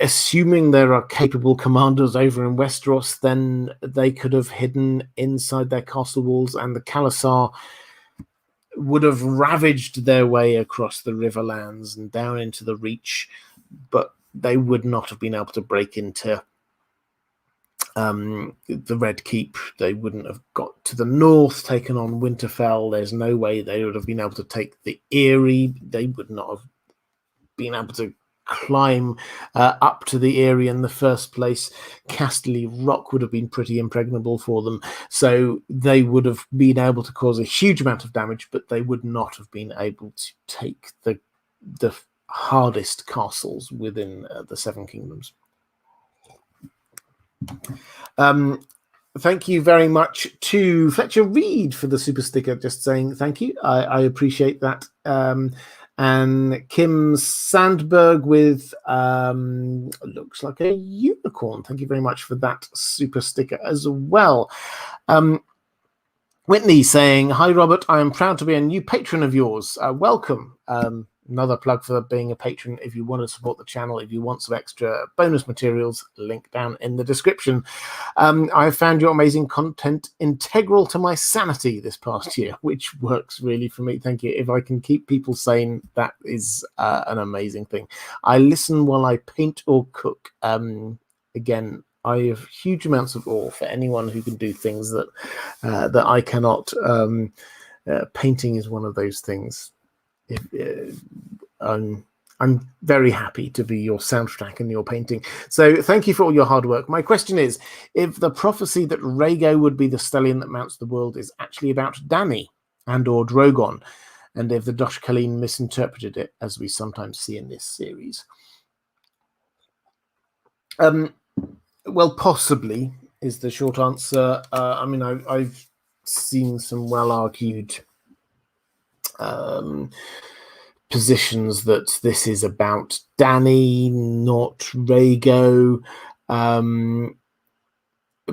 assuming there are capable commanders over in Westeros, then they could have hidden inside their castle walls, and the Khalasar would have ravaged their way across the Riverlands and down into the Reach, but they would not have been able to break into the Red Keep. They wouldn't have got to the north, taken on Winterfell. There's no way they would have been able to take the Eyrie. They would not have been able to climb up to the Eyrie in the first place. Casterly Rock would have been pretty impregnable for them. So they would have been able to cause a huge amount of damage, but they would not have been able to take the hardest castles within the Seven Kingdoms. Thank you very much to Fletcher Reed for the super sticker, just saying thank you. I appreciate that. And Kim Sandberg with looks like a unicorn. Thank you very much for that super sticker as well. Whitney saying, hi, Robert. I am proud to be a new patron of yours. Welcome. Another plug for being a patron. If you want to support the channel, if you want some extra bonus materials, link down in the description. I have found your amazing content integral to my sanity this past year, which works really for me. Thank you. If I can keep people sane, that is an amazing thing. I listen while I paint or cook. Again, I have huge amounts of awe for anyone who can do things that that I cannot. Painting is one of those things. I'm very happy to be your soundtrack and your painting. So thank you for all your hard work. My question is, if the prophecy that Rhaego would be the stallion that mounts the world is actually about Dany and or Drogon, and if the Dothraki misinterpreted it, as we sometimes see in this series. Well, possibly is the short answer. I mean, I've seen some well-argued positions that this is about Dany, not Rhaego.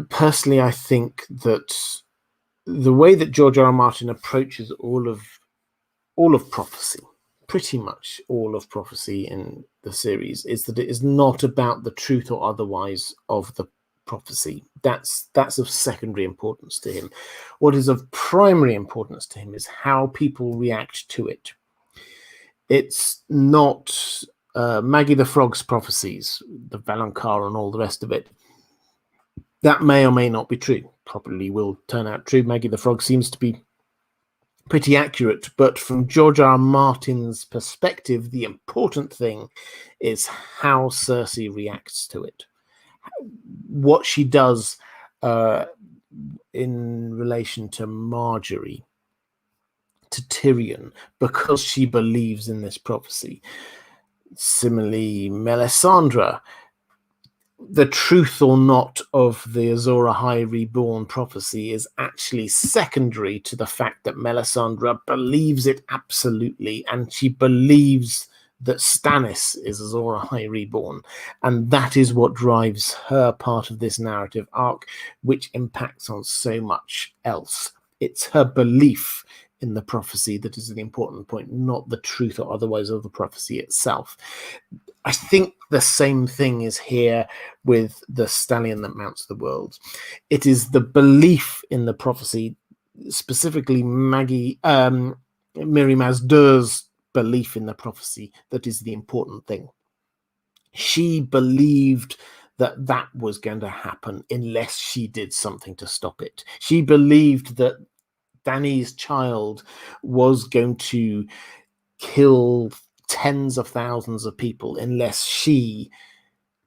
Personally, I think that the way that George R. R. Martin approaches all of prophecy, pretty much all of prophecy in the series, is that it is not about the truth or otherwise of the prophecy. That's of secondary importance to him. What is of primary importance to him is how people react to it. It's not Maggie the Frog's prophecies, the Valonqar and all the rest of it. That may or may not be true. Probably will turn out true. Maggie the Frog seems to be pretty accurate, but from George R. R. Martin's perspective, the important thing is how Cersei reacts to it. What she does in relation to Marjorie, to Tyrion, because she believes in this prophecy. Similarly, Melisandre, the truth or not of the Azor Ahai reborn prophecy is actually secondary to the fact that Melisandre believes it absolutely, and she believes that Stannis is Azor Ahai reborn, and that is what drives her part of this narrative arc, which impacts on so much else. It's her belief in the prophecy that is the important point, not the truth or otherwise of the prophecy itself. I think the same thing is here with the stallion that mounts the world. It is the belief in the prophecy, specifically Miri Mazder's belief in the prophecy, that is the important thing. She believed that that was going to happen unless she did something to stop it. She believed that Dany's child was going to kill tens of thousands of people unless she,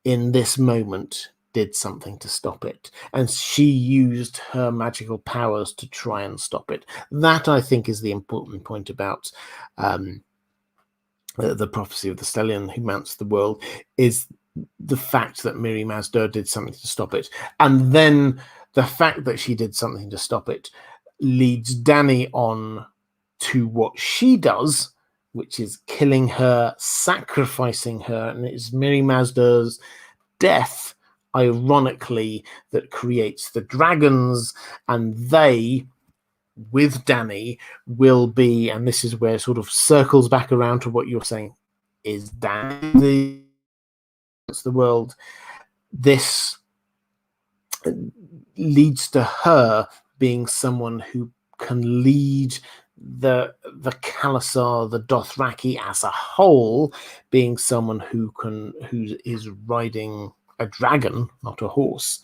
in this moment, did something to stop it. And she used her magical powers to try and stop it. That, I think, is the important point about the prophecy of the stallion who mounts the world, is the fact that Miri Mazder did something to stop it. And then the fact that she did something to stop it leads Dany on to what she does, which is killing her, sacrificing her, and it's Mirri Mazda's death, ironically, that creates the dragons, and they, with Dany, will be, and this is where it sort of circles back around to what you're saying, is Dany the world. This leads to her being someone who can lead the Khalasar, the Dothraki as a whole, being someone who is riding a dragon, not a horse,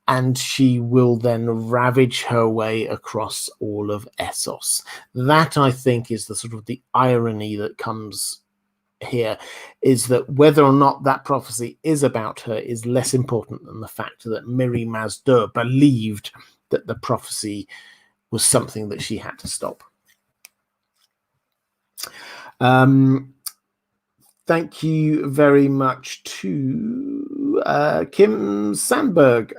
and she will then ravage her way across all of Essos. That, I think, is the sort of the irony that comes here, is that whether or not that prophecy is about her is less important than the fact that Mirri Mazda believed that the prophecy was something that she had to stop. Thank you very much to Kim Sandberg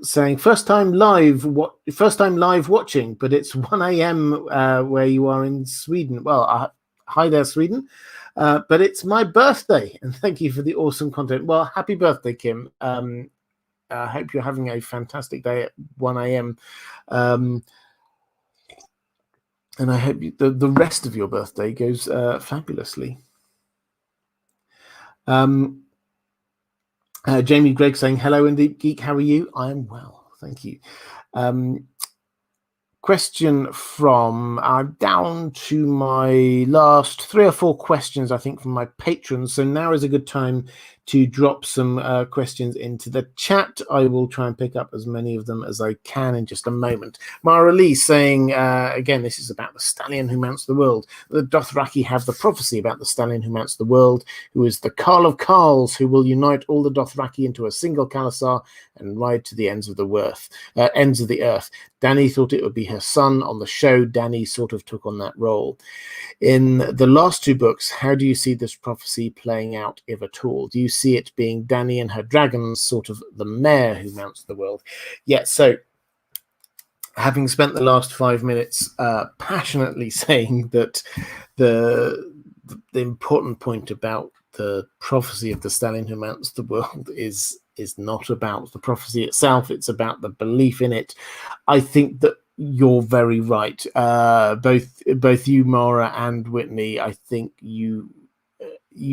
saying first time live watching, but it's 1 a.m. Where you are in Sweden. Well, hi there, Sweden. But it's my birthday, and thank you for the awesome content. Well, happy birthday, Kim. I hope you're having a fantastic day at 1 a.m. And I hope the rest of your birthday goes fabulously. Jamie Gregg saying, hello, in Deep Geek. How are you? I am well. Thank you. Question from down to my last 3 or 4 questions, I think, from my patrons. So now is a good time to drop some questions into the chat. I will try and pick up as many of them as I can in just a moment. Mara Lee saying, again, this is about the stallion who mounts the world. The Dothraki have the prophecy about the stallion who mounts the world, who is the Carl of Carls, who will unite all the Dothraki into a single Khalasar and ride to the ends of the earth. Dany thought it would be her son. On the show, Dany sort of took on that role. In the last 2 books, how do you see this prophecy playing out, if at all? Do you see it being Dany and her dragons, sort of the mare who mounts the world? Yeah, so having spent the last 5 minutes passionately saying that the important point about the prophecy of the stallion who mounts the world is not about the prophecy itself, it's about the belief in it. I think that you're very right. Both you, Mara, and Whitney, I think you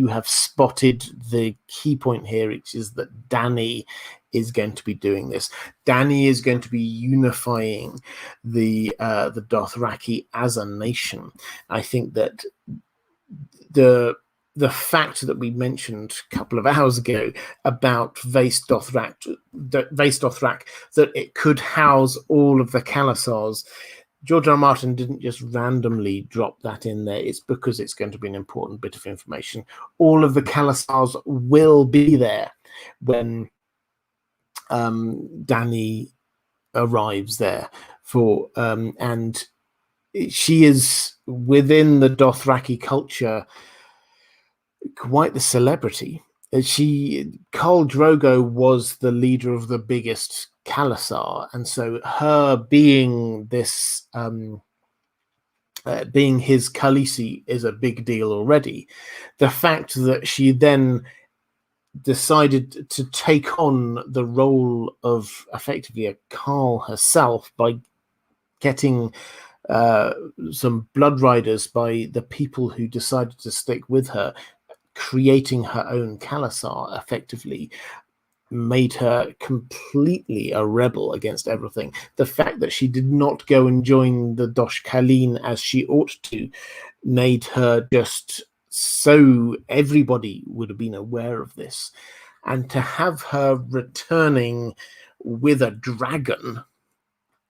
have spotted the key point here, which is that Dany is going to be doing this. Dany is going to be unifying the Dothraki as a nation. I think that the fact that we mentioned a couple of hours ago about Vaes Dothrak, that it could house all of the Khalasars, George R. R. Martin didn't just randomly drop that in there. It's because it's going to be an important bit of information. All of the Khalasars will be there when Dany arrives there and she is, within the Dothraki culture, quite the celebrity. Khal Drogo was the leader of the biggest Khalasar, and so her being this being his Khaleesi is a big deal already. The fact that she then decided to take on the role of effectively a Khal herself by getting some blood riders by the people who decided to stick with her, creating her own Khalasar, effectively made her completely a rebel against everything. The fact that she did not go and join the Dosh Khaleen as she ought to made her just so everybody would have been aware of this. And to have her returning with a dragon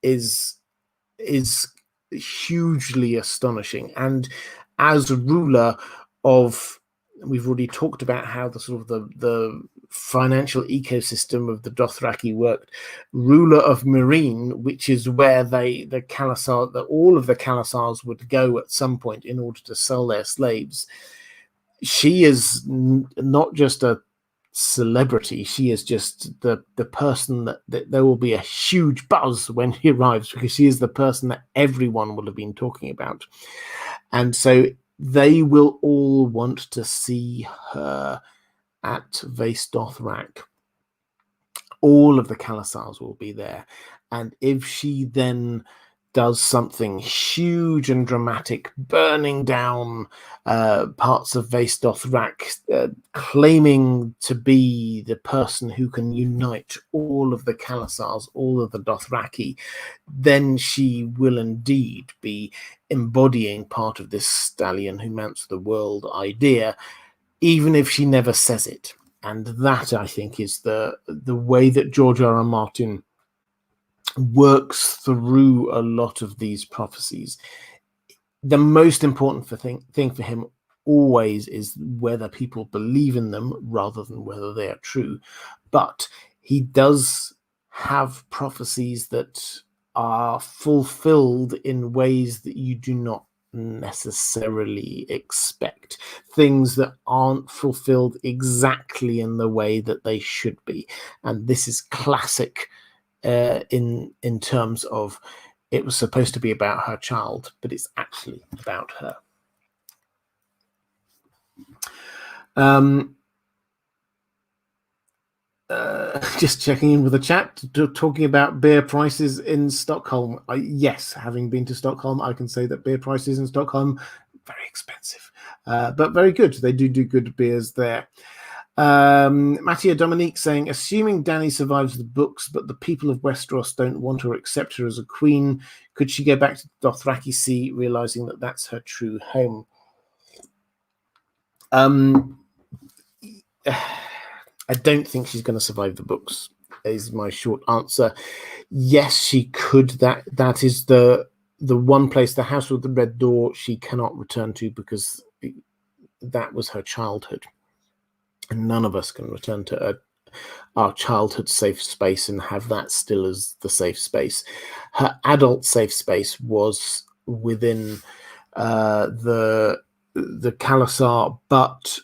is hugely astonishing. And as a ruler of, we've already talked about how the sort of the financial ecosystem of the Dothraki worked. Ruler of Meereen, which is where all of the Khalasars would go at some point in order to sell their slaves. She is not just a celebrity. She is just the person that there will be a huge buzz when she arrives, because she is the person that everyone will have been talking about. And so they will all want to see her at Vaes Dothrak. All of the Khalasars will be there. And if she then does something huge and dramatic, burning down parts of Vaes Dothrak, claiming to be the person who can unite all of the Khalasars, all of the Dothraki, then she will indeed be embodying part of this stallion who mounts the world idea, even if she never says it. And that, I think, is the way that George R.R. Martin works through a lot of these prophecies. The most important thing for him always is whether people believe in them rather than whether they are true. But he does have prophecies that are fulfilled in ways that you do not necessarily expect, things that aren't fulfilled exactly in the way that they should be. And this is classic in terms of, it was supposed to be about her child, but it's actually about her. Just checking in with the chat, talking about beer prices in Stockholm. Yes, having been to Stockholm, I can say that beer prices in Stockholm very expensive, but very good. They do good beers there. Mattia Dominique saying, assuming Dany survives the books, but the people of Westeros don't want or accept her as a queen, could she go back to the Dothraki Sea, realizing that that's her true home? I don't think she's going to survive the books, is my short answer. Yes, she could. That is the one place, the house with the red door, she cannot return to, because that was her childhood. And none of us can return to our childhood safe space and have that still as the safe space. Her adult safe space was within the Khalasar, but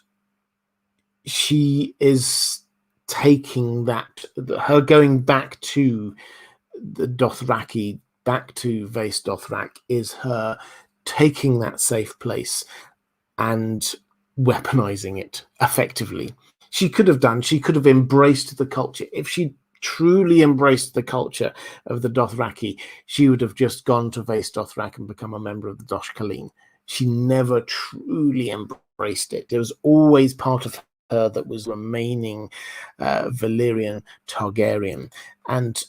she is taking that, her going back to the Dothraki, back to Vaes Dothrak, is her taking that safe place and weaponizing it effectively. She could have embraced the culture. If she truly embraced the culture of the Dothraki, she would have just gone to Vaes Dothrak and become a member of the Dosh Khaleen. She never truly embraced it. There was always part of her that was remaining Valyrian Targaryen. And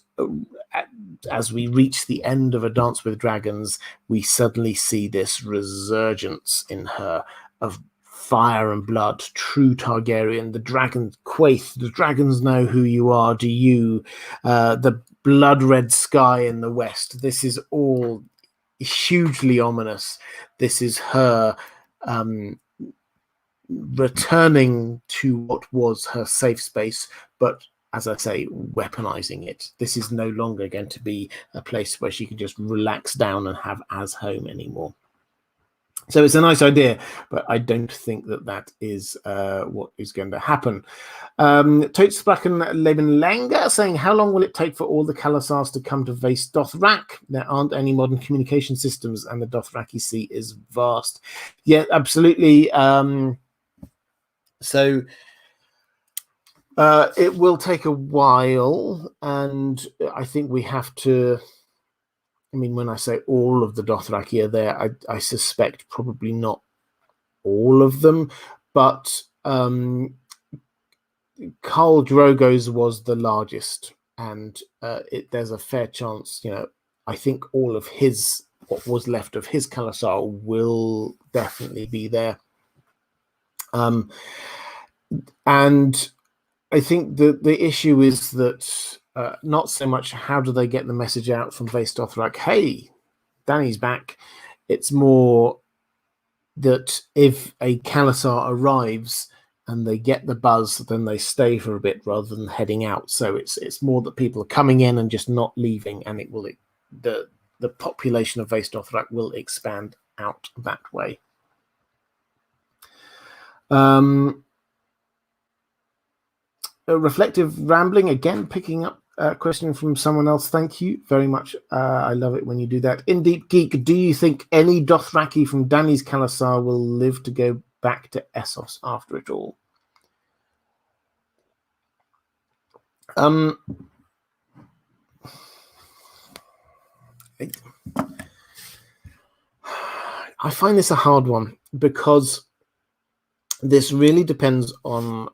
as we reach the end of A Dance with Dragons, we suddenly see this resurgence in her of fire and blood, true Targaryen. The dragons, Quaithe, the dragons know who you are, do you? The blood red sky in the west. This is all hugely ominous. This is her returning to what was her safe space, but as I say, weaponizing it. This is no longer going to be a place where she can just relax down and have as home anymore. So it's a nice idea, but I don't think that is what is going to happen. Toadsprachen Leben Langer saying, how long will it take for all the Khalasars to come to Vaes Dothrak? There aren't any modern communication systems, and the Dothraki Sea is vast. Yeah, absolutely. So it will take a while, and I think we have to, I mean, when I say all of the Dothraki are there, I suspect probably not all of them, but Khal Drogo's was the largest, and there's a fair chance, I think all of his, what was left of his Khalasar will definitely be there. And I think the issue is that not so much how do they get the message out from Vaes Dothrak, hey, Dany's back. It's more that if a Khalasar arrives and they get the buzz, then they stay for a bit rather than heading out. So it's more that people are coming in and just not leaving, and it will the population of Vaes Dothrak will expand out that way. reflective rambling, again, picking up a question from someone else. Thank you very much. I love it when you do that. In Deep Geek, do you think any Dothraki from Dany's Khalasar will live to go back to Essos after it all? I find this a hard one because this really depends on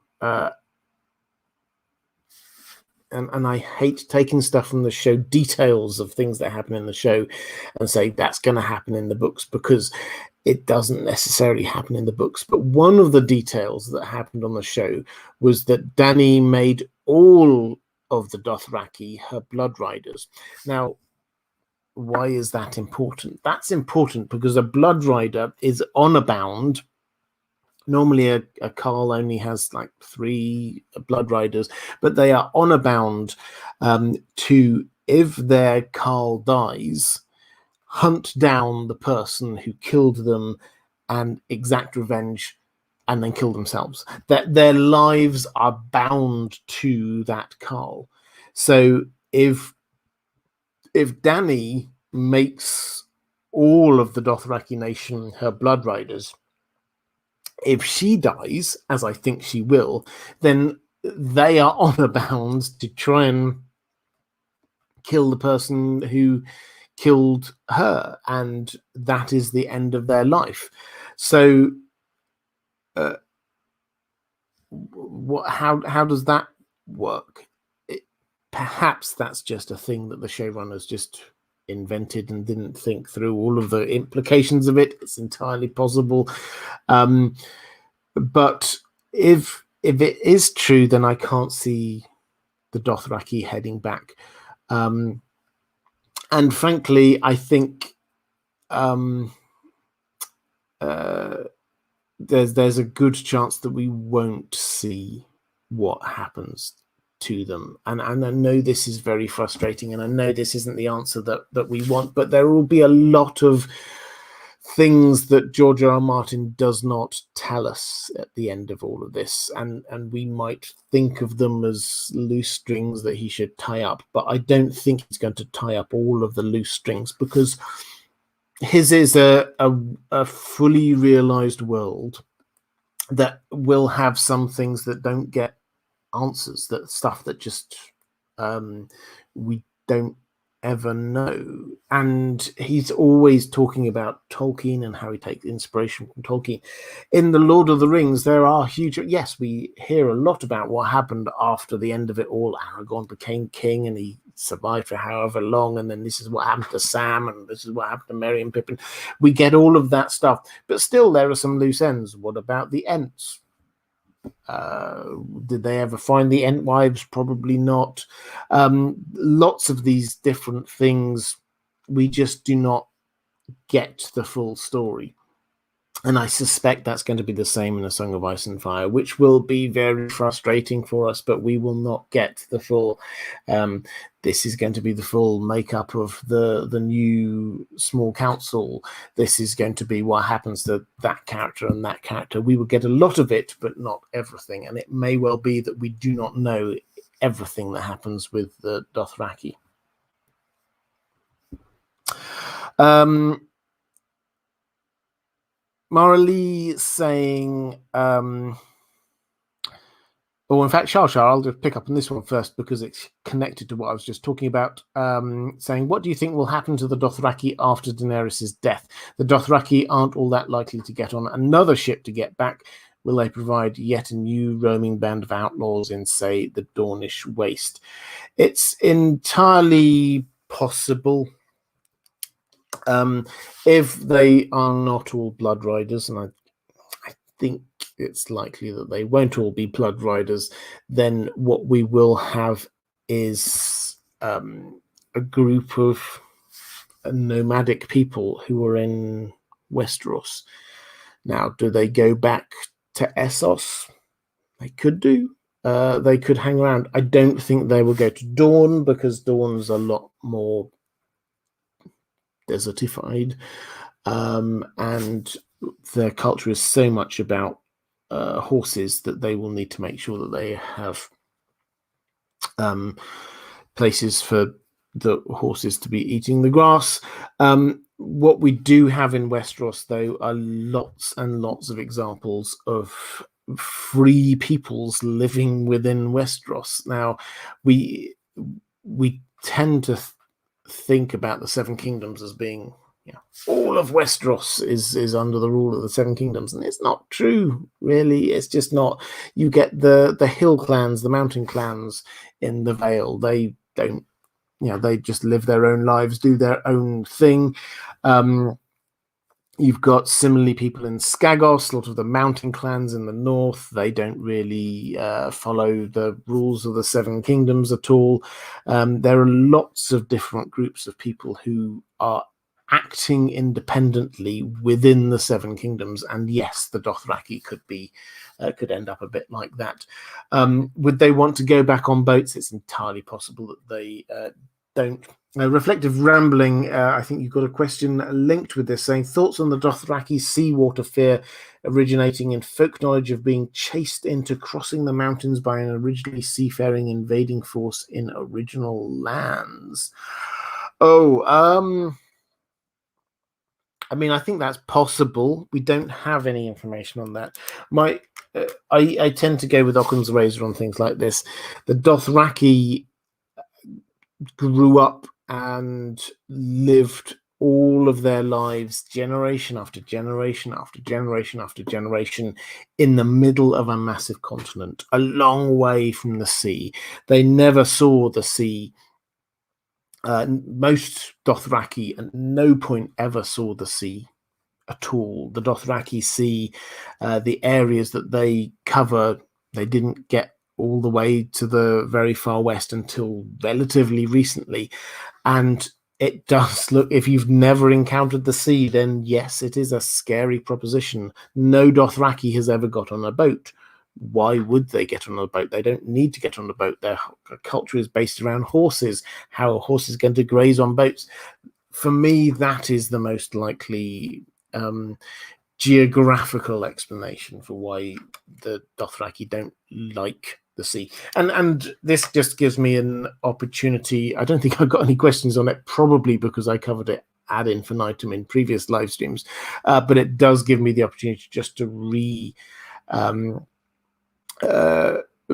and I hate taking stuff from the show, details of things that happen in the show, and say that's going to happen in the books, because it doesn't necessarily happen in the books. But one of the details that happened on the show was that Dany made all of the Dothraki her blood riders. Now, why is that important? That's important because a blood rider is honor bound. Normally a Carl only has like 3 blood riders, but they are honor bound to, if their Carl dies, hunt down the person who killed them and exact revenge and then kill themselves. That their lives are bound to that Carl. So if Dany makes all of the Dothraki nation her blood riders, if she dies, as I think she will, then they are honor bound to try and kill the person who killed her, and that is the end of their life. So how does that work? Perhaps that's just a thing that the showrunners just invented and didn't think through all of the implications of it. It's entirely possible. But if it is true, then I can't see the Dothraki heading back. And frankly, I think there's a good chance that we won't see what happens to them. And I know this is very frustrating, and I know this isn't the answer that we want, but there will be a lot of things that George R. R. Martin does not tell us at the end of all of this, and we might think of them as loose strings that he should tie up, but I don't think he's going to tie up all of the loose strings, because his is a fully realized world that will have some things that don't get answers, that stuff that just we don't ever know. And he's always talking about Tolkien and how he takes inspiration from Tolkien. In the Lord of the Rings, there are huge, yes, we hear a lot about what happened after the end of it all. Aragorn became king and he survived for however long, and then this is what happened to Sam, and this is what happened to Merry and Pippin. We get all of that stuff, but still there are some loose ends. What about the Ents? Did they ever find the Entwives? Probably not. Lots of these different things, we just do not get the full story. And I suspect that's going to be the same in A Song of Ice and Fire, which will be very frustrating for us, but we will not get the full. This is going to be the full makeup of the new small council. This is going to be what happens to that character and that character. We will get a lot of it, but not everything. And it may well be that we do not know everything that happens with the Dothraki. Mara Lee saying, in fact, Shar, I'll just pick up on this one first because it's connected to what I was just talking about, saying, what do you think will happen to the Dothraki after Daenerys' death? The Dothraki aren't all that likely to get on another ship to get back. Will they provide yet a new roaming band of outlaws in, say, the Dornish Waste? It's entirely possible. If they are not all blood riders, and I think it's likely that they won't all be blood riders, then what we will have is a group of nomadic people who are in Westeros. Now, do they go back to Essos? They could do. They could hang around. I don't think they will go to Dorne, because Dorne's a lot more desertified, and their culture is so much about horses that they will need to make sure that they have places for the horses to be eating the grass. What we do have in Westeros, though, are lots and lots of examples of free peoples living within Westeros. Now, we tend to think about the Seven Kingdoms as being, all of Westeros is under the rule of the Seven Kingdoms, and it's not true, really. It's just not. You get the hill clans, the mountain clans in the Vale. They don't, they just live their own lives, do their own thing. You've got similarly people in Skagos, a lot of the mountain clans in the north. They don't really follow the rules of the Seven Kingdoms at all. There are lots of different groups of people who are acting independently within the Seven Kingdoms, and yes, the Dothraki could end up a bit like that. Would they want to go back on boats? It's entirely possible that they don't. Reflective Rambling, I think you've got a question linked with this, saying, thoughts on the Dothraki seawater fear originating in folk knowledge of being chased into crossing the mountains by an originally seafaring invading force in original lands. I mean, I think that's possible. We don't have any information on that. I tend to go with Occam's razor on things like this. The Dothraki grew up and lived all of their lives, generation after generation after generation after generation, in the middle of a massive continent, a long way from the sea. They never saw the sea. Most Dothraki at no point ever saw the sea at all. The Dothraki see the areas that they cover. They didn't get all the way to the very far west until relatively recently. And it does look, if you've never encountered the sea, then yes, it is a scary proposition. No Dothraki has ever got on a boat. Why would they get on a boat? They don't need to get on a boat. Their culture is based around horses. How are horses going to graze on boats? For me, that is the most likely geographical explanation for why the Dothraki don't like the sea. And this just gives me an opportunity. I don't think I've got any questions on it, probably because I covered it ad infinitum in previous live streams, but it does give me the opportunity just to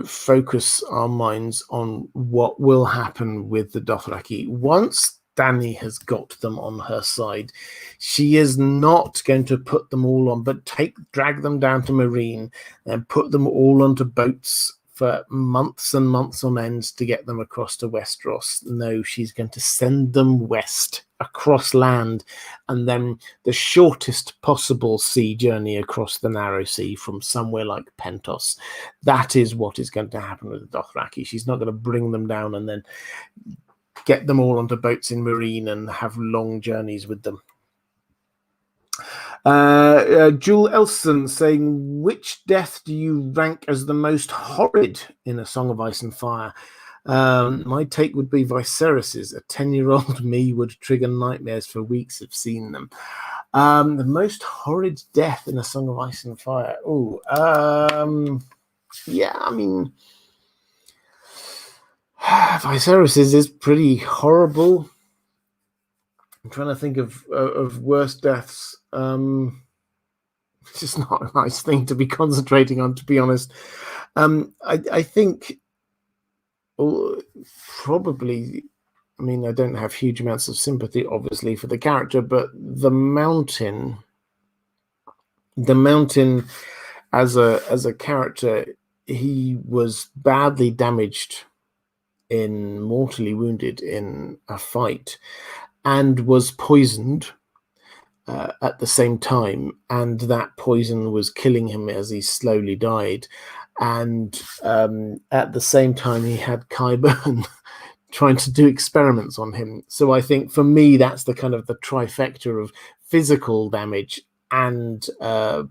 focus our minds on what will happen with the Dothraki once Dany has got them on her side. She is not going to put them all on, but drag them down to Meereen and put them all onto boats for months and months on end to get them across to Westeros. No, she's going to send them west across land, and then the shortest possible sea journey across the narrow sea from somewhere like Pentos. That is what is going to happen with the Dothraki. She's not going to bring them down and then get them all onto boats in Meereen and have long journeys with them. Jewel Elson saying, which death do you rank as the most horrid in A Song of Ice and Fire? My take would be Viserys's. A 10-year-old me would trigger nightmares for weeks of seeing them. The most horrid death in A Song of Ice and Fire. Yeah, I mean, Viserys's is pretty horrible. I'm trying to think of worse deaths. It's just not a nice thing to be concentrating on, to be honest. I think probably, I mean, I don't have huge amounts of sympathy, obviously, for the character, but the mountain as a character, he was badly damaged, mortally wounded in a fight, and was poisoned at the same time, and that poison was killing him as he slowly died. And at the same time, he had Qyburn trying to do experiments on him. So I think for me, that's the kind of the trifecta of physical damage and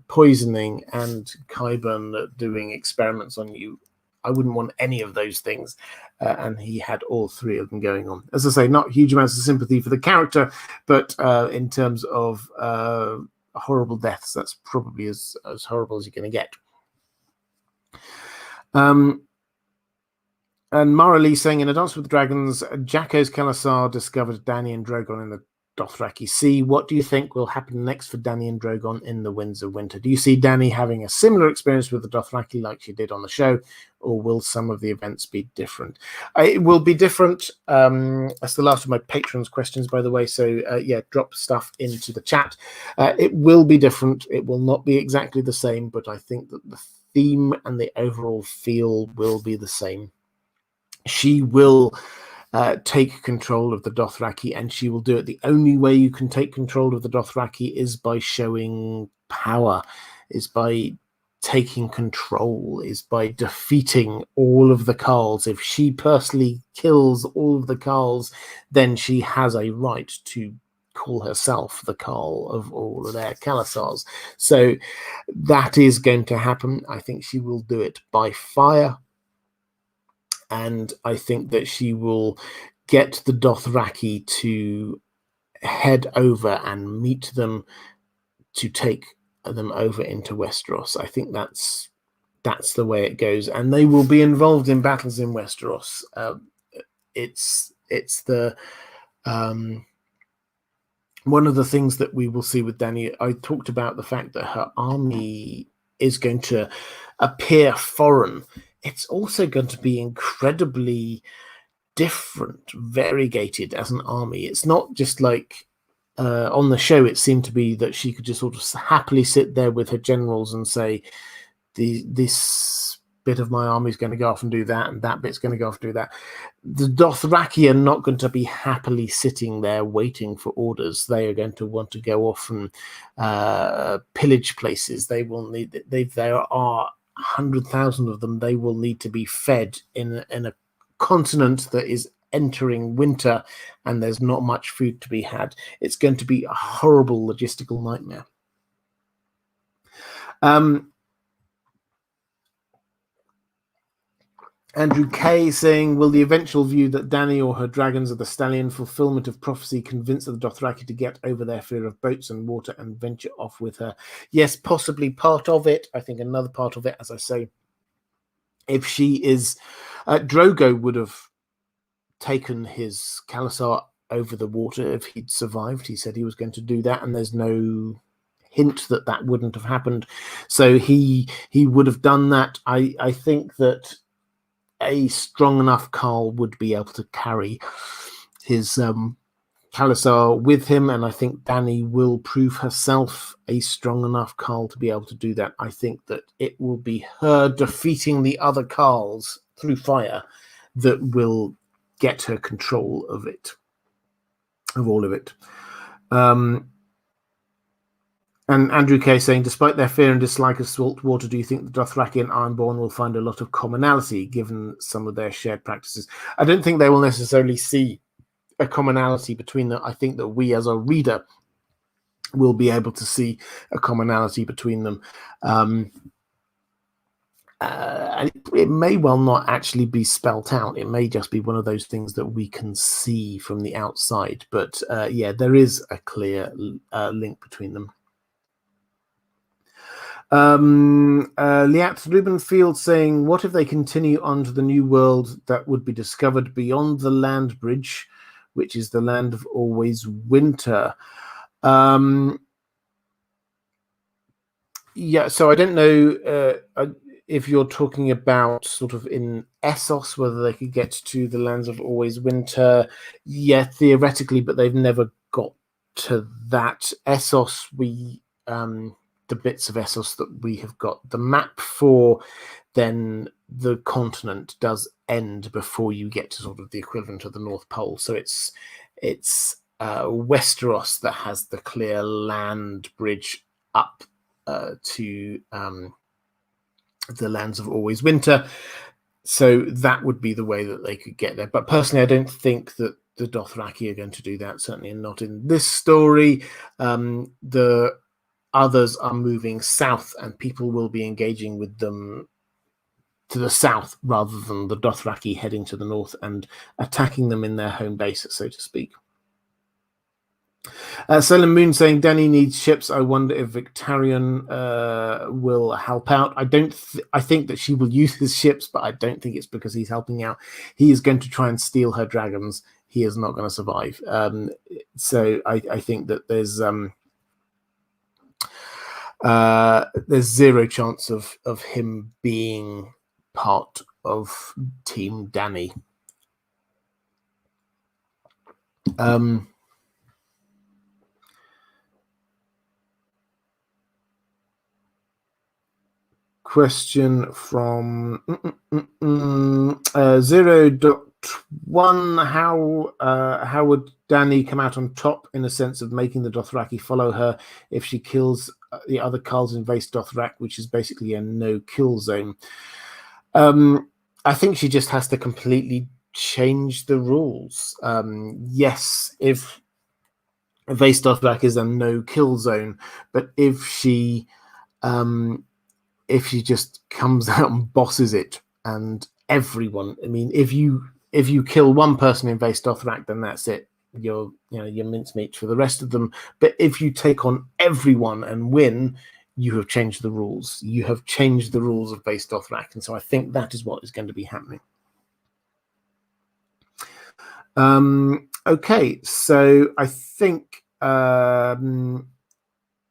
poisoning and Qyburn doing experiments on you. I wouldn't want any of those things. And he had all three of them going on. As I say, not huge amounts of sympathy for the character, but in terms of horrible deaths, that's probably as horrible as you're going to get. And Mara Lee saying, in A Dance with the Dragons, Jacko's Kalasar discovered Dany and Drogon in the Dothraki Sea. What do you think will happen next for Dany and Drogon in the Winds of Winter? Do you see Dany having a similar experience with the Dothraki like she did on the show, or will some of the events be different? It will be different. That's the last of my patrons' questions, by the way. So, yeah, drop stuff into the chat. It will be different. It will not be exactly the same, but I think that the theme and the overall feel will be the same. She will take control of the Dothraki, and she will do it. The only way you can take control of the Dothraki is by showing power, is by taking control, is by defeating all of the Carls. If she personally kills all of the Carls, then she has a right to call herself the Carl of all of their Kalasars. So that is going to happen. I think she will do it by fire. And I think that she will get the Dothraki to head over and meet them to take them over into Westeros. I think that's the way it goes, and they will be involved in battles in Westeros. It's the one of the things that we will see with Dany. I talked about the fact that her army is going to appear foreign. It's also going to be incredibly different, variegated as an army. It's not just like on the show, it seemed to be that she could just sort of happily sit there with her generals and say, this bit of my army is going to go off and do that, and that bit's going to go off and do that. The Dothraki are not going to be happily sitting there waiting for orders. They are going to want to go off and pillage places. They will need. There are 100,000 of them. They will need to be fed in a continent that is entering winter, and there's not much food to be had. It's going to be a horrible logistical nightmare. Andrew Kay saying, will the eventual view that Dany or her dragons are the stallion fulfillment of prophecy convince the Dothraki to get over their fear of boats and water and venture off with her? Yes, possibly part of it. I think another part of it, as I say, if she is... Drogo would have taken his Kalasar over the water if he'd survived. He said he was going to do that, and there's no hint that that wouldn't have happened. So he would have done that. I think that a strong enough Carl would be able to carry his Kalasar with him, and I think Dany will prove herself a strong enough Carl to be able to do that. I think that it will be her defeating the other Carls through fire that will get her control of it, of all of it. And Andrew Kay saying, despite their fear and dislike of salt water, do you think the Dothraki and Ironborn will find a lot of commonality given some of their shared practices? I don't think they will necessarily see a commonality between them. I think that we as a reader will be able to see a commonality between them. And it may well not actually be spelt out. It may just be one of those things that we can see from the outside. But yeah, there is a clear link between them. Liat Rubenfield saying, what if they continue on to the new world that would be discovered beyond the land bridge, which is the land of always winter? Yeah, so I don't know if you're talking about sort of in Essos, whether they could get to the lands of always winter. Yeah, theoretically, but they've never got to that. Essos, the bits of Essos that we have got the map for, then the continent does end before you get to sort of the equivalent of the North Pole. So it's Westeros that has the clear land bridge up to the lands of always winter. So that would be the way that they could get there. But personally, I don't think that the Dothraki are going to do that, certainly not in this story. The others are moving south, and people will be engaging with them to the south rather than the Dothraki heading to the north and attacking them in their home base, so to speak. Sailor Moon saying Danny needs ships. I wonder if Victarion will help out. I think that she will use his ships, but I don't think it's because he's helping out. He is going to try and steal her dragons. He is not going to survive. So I think that there's zero chance of him being part of Team Danny. Question from 0.1. How would Dany come out on top in a sense of making the Dothraki follow her if she kills the other Khals in Vaes Dothrak, which is basically a no-kill zone? I think she just has to completely change the rules. Yes, if Vaes Dothrak is a no-kill zone, but if she just comes out and bosses it, and everyone, I mean, if you kill one person in Vaes Dothrak, then that's it. You're mincemeat for the rest of them. But if you take on everyone and win, you have changed the rules. You have changed the rules of Vaes Dothrak, and so I think that is what is going to be happening. Okay, so I think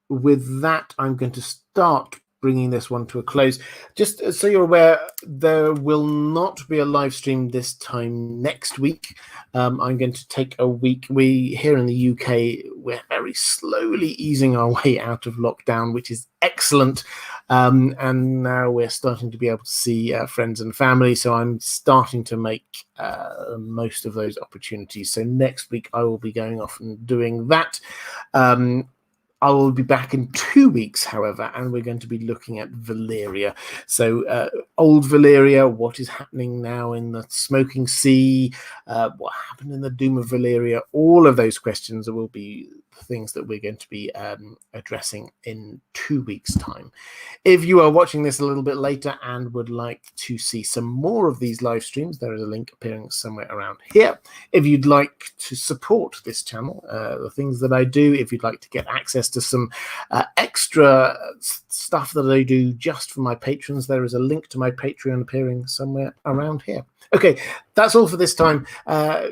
with that, I'm going to start bringing this one to a close. Just so you're aware, there will not be a live stream this time next week. I'm going to take a week. We here in the UK, we're very slowly easing our way out of lockdown, which is excellent. And now we're starting to be able to see friends and family. So I'm starting to make most of those opportunities. So next week I will be going off and doing that. I will be back in 2 weeks, however, and we're going to be looking at Valyria. So old Valyria, what is happening now in the Smoking Sea, what happened in the Doom of Valyria, all of those questions will be things that we're going to be addressing in 2 weeks' time. If you are watching this a little bit later and would like to see some more of these live streams, there is a link appearing somewhere around here. If you'd like to support this channel, the things that I do, if you'd like to get access to some extra stuff that I do just for my patrons, there is a link to my Patreon appearing somewhere around here. Okay, that's all for this time.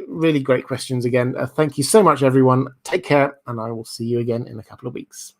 Really great questions again. Thank you so much, everyone. Take care, and I will see you again in a couple of weeks.